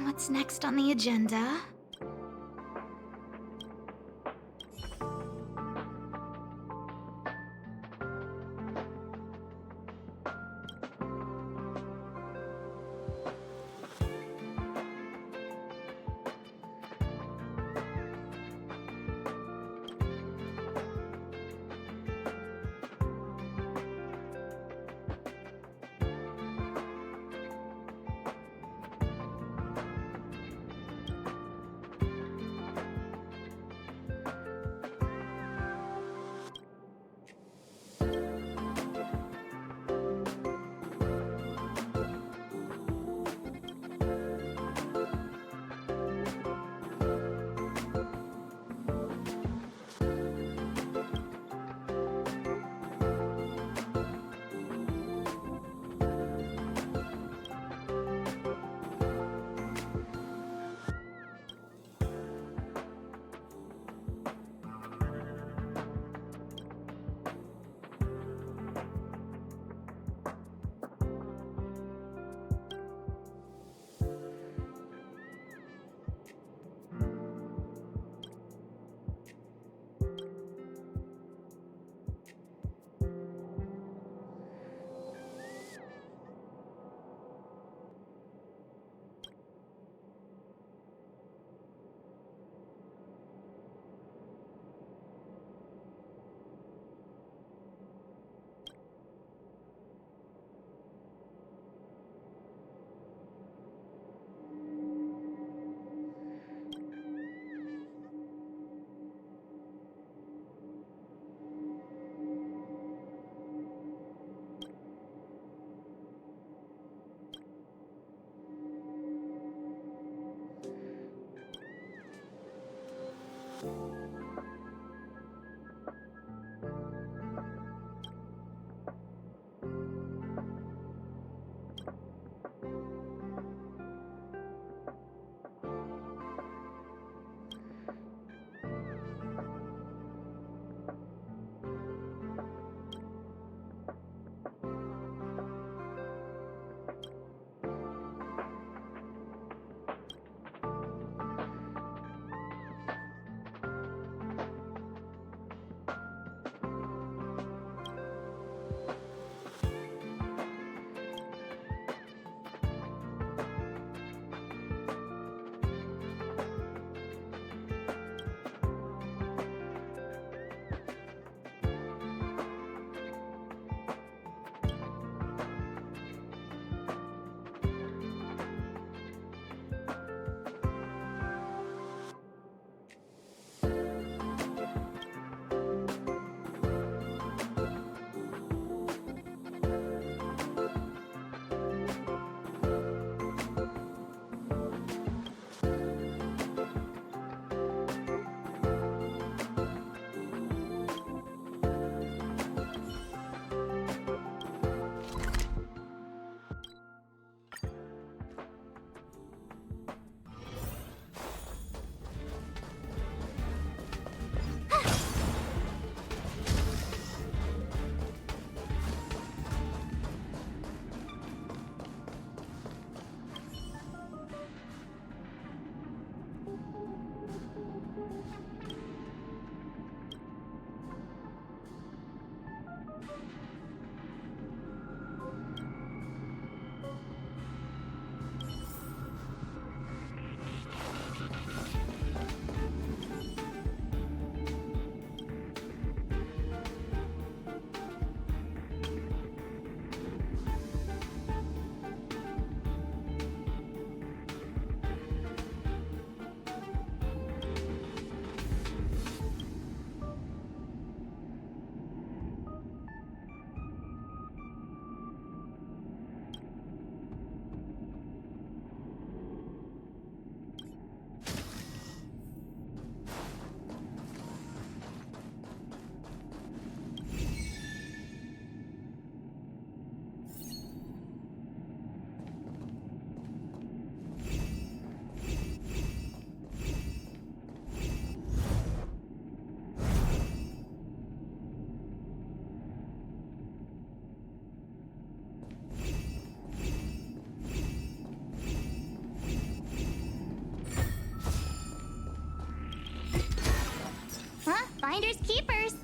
What's next on the agenda? Finders keepers.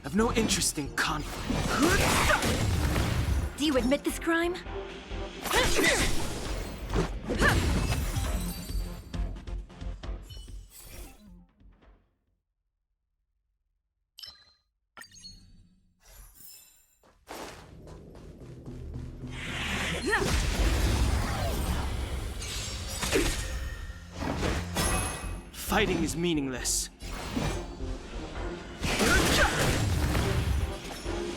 I've no interest in conflict. Do you admit this crime? Fighting is meaningless.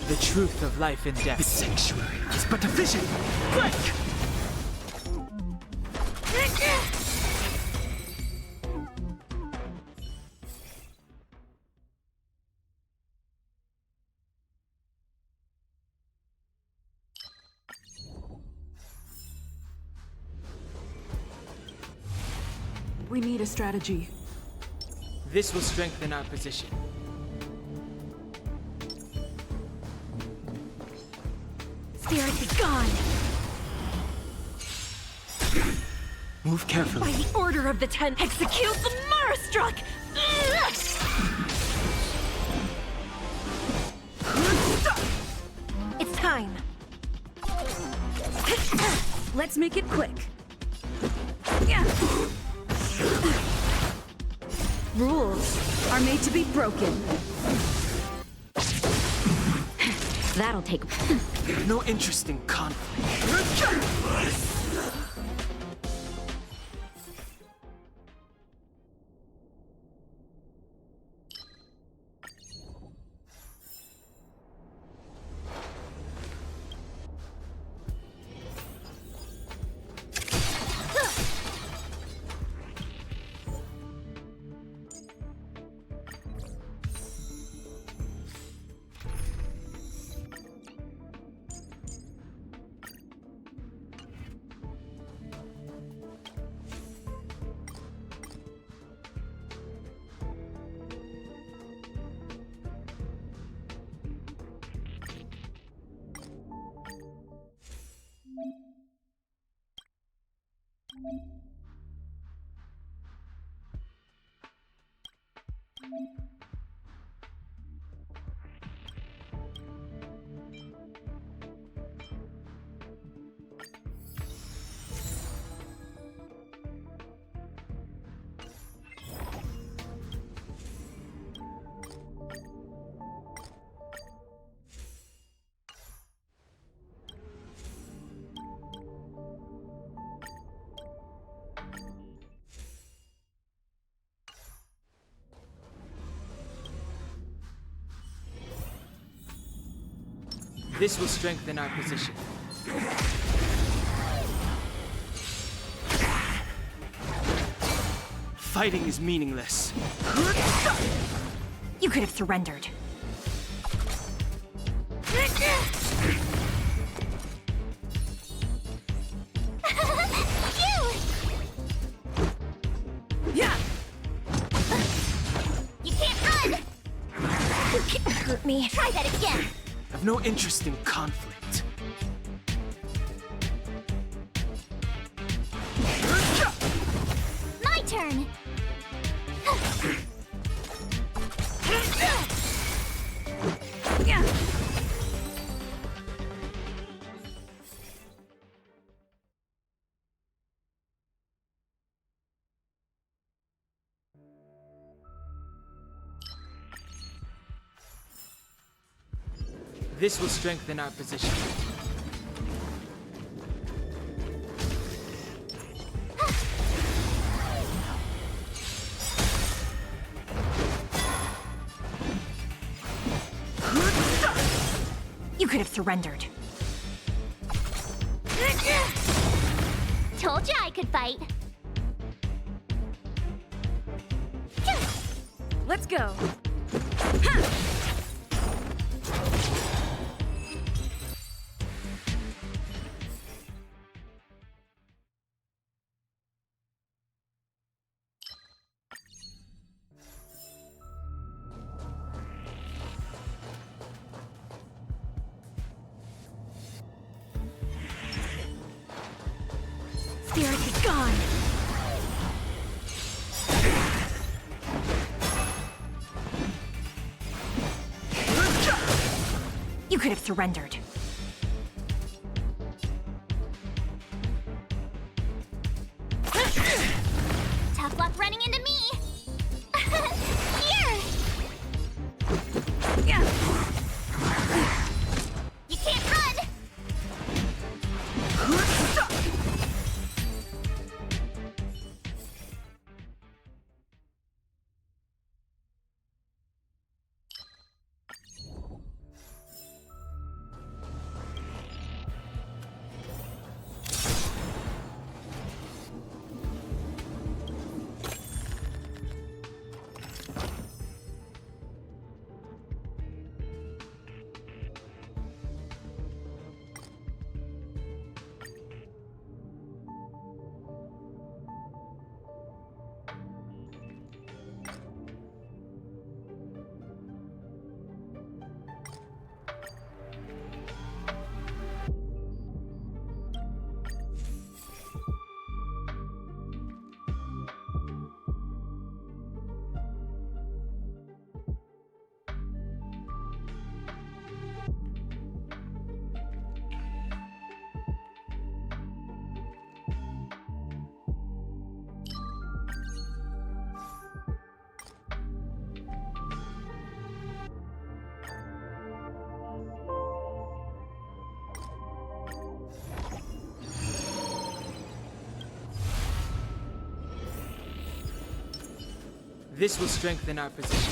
The truth of life and death. The sanctuary is but a vision. Quick! We need a strategy. This will strengthen our position. Spirit be gone! Move carefully. By the order of the Ten, execute the Marastruck! It's time. Let's make it quick. Rules are made to be broken. That'll take. No interest in conflict. This will strengthen our position. Fighting is meaningless. You could have surrendered. Yeah. You can't run. You can't hurt me. Try that again. I've no interest in conflict. My turn. This will strengthen our position. You could have surrendered. Told you I could fight. Let's go. Spirit is gone. You could have surrendered. Tough luck running into me. Here. You can't run. This will strengthen our position.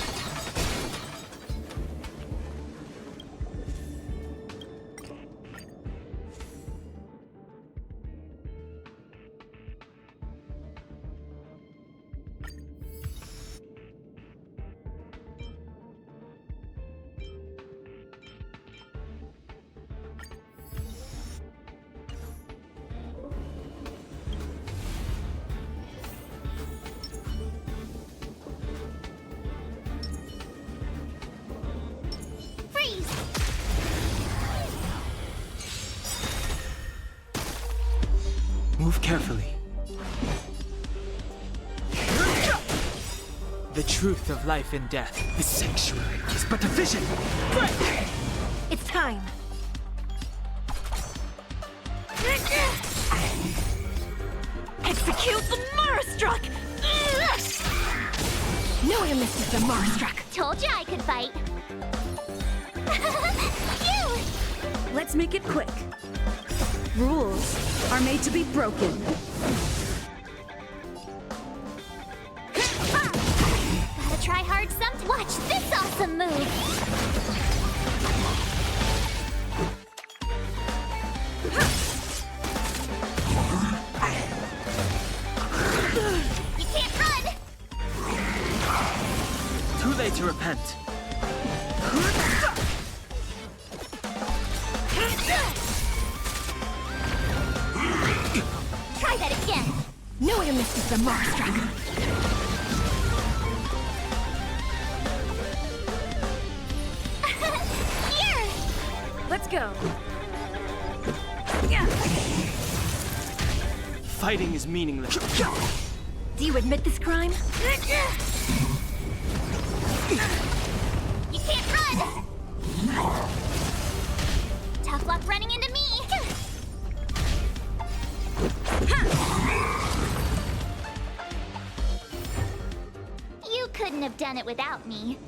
Move carefully. The truth of life and death. The sanctuary is but a vision. It's time. Execute the Marastruck! No, I missed the Marastruck. Told you I could fight. Phew! Let's make it quick. Rules are made to be broken. Gotta try hard some. Watch this awesome move. You can't run. Too late to repent. Try that again. No, I missed the Marastruck. Here. Let's go. Fighting is meaningless. Do you admit this crime? You can't run. Tough luck running into me. You couldn't have done it without me.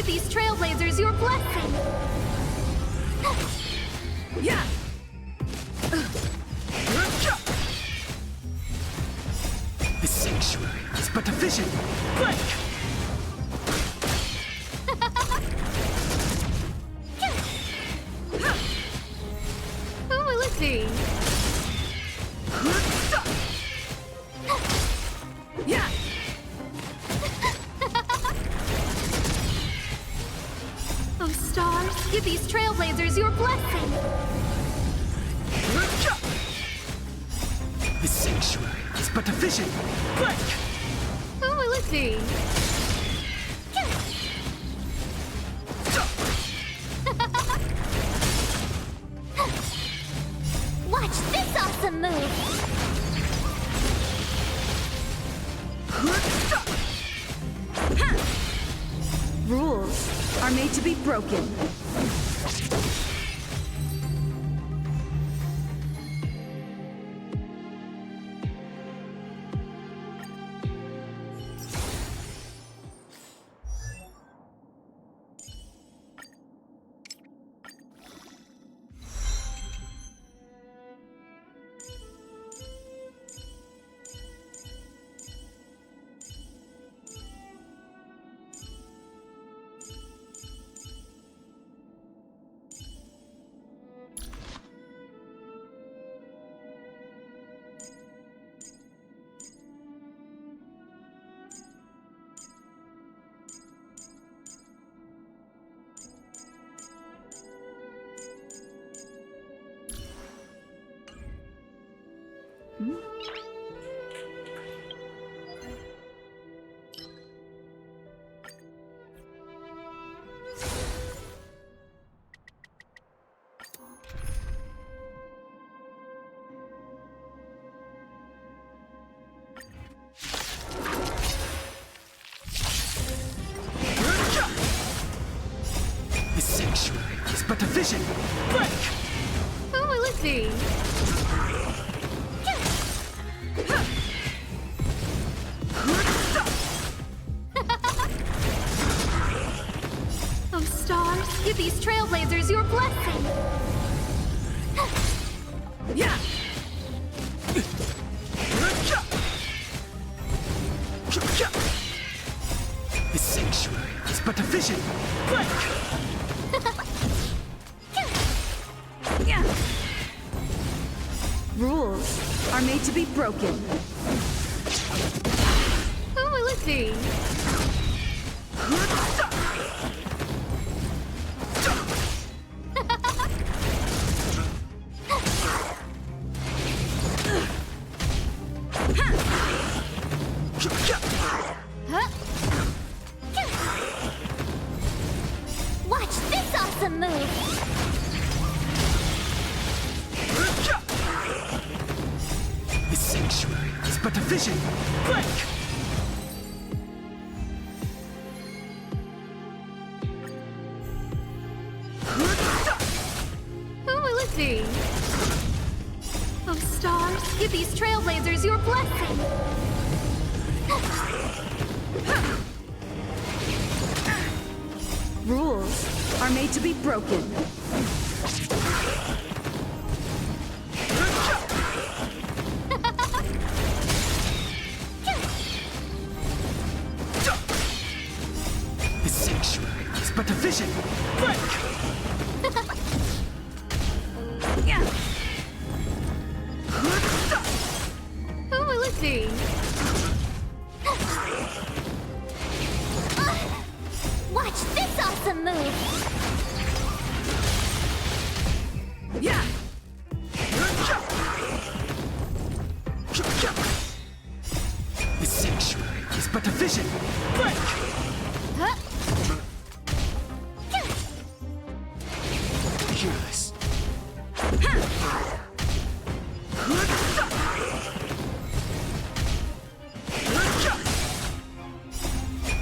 these trailblazers your blessing! Yeah! The sanctuary is but a vision. Break! Who will it be? Yeah! Oh, stars, give these trailblazers your blessing! The sanctuary is but a vision. Break! Who will it be? Watch this awesome move! Rules are made to be broken. The sanctuary is but a vision. Break! Who will it be? Oh, stars, give these trailblazers your blessing! Yeah! The sanctuary is but a vision. Break! Yeah! Rules are made to be broken. Who will it be? Watch this awesome move! The sanctuary is but a vision. Break! Who will it be? Oh, stars, give these trailblazers your blessing! Rules are made to be broken. The sanctuary is but a vision. Break! Yeah! Who will it be? Watch this awesome move! Yeah! The sanctuary is but a vision. Break! Fearless.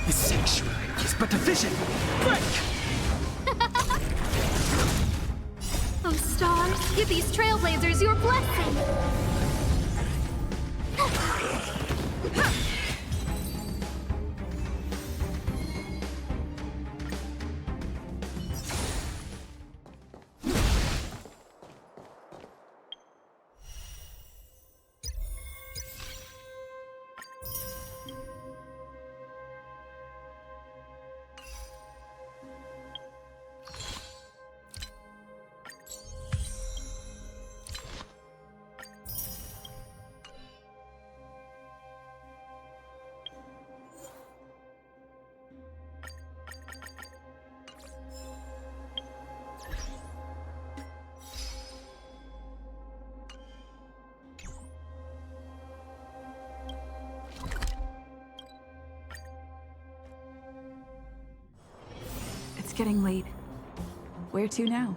The sanctuary is but a vision. Break! Oh, stars, give these trailblazers your blessing! getting late. Where to now?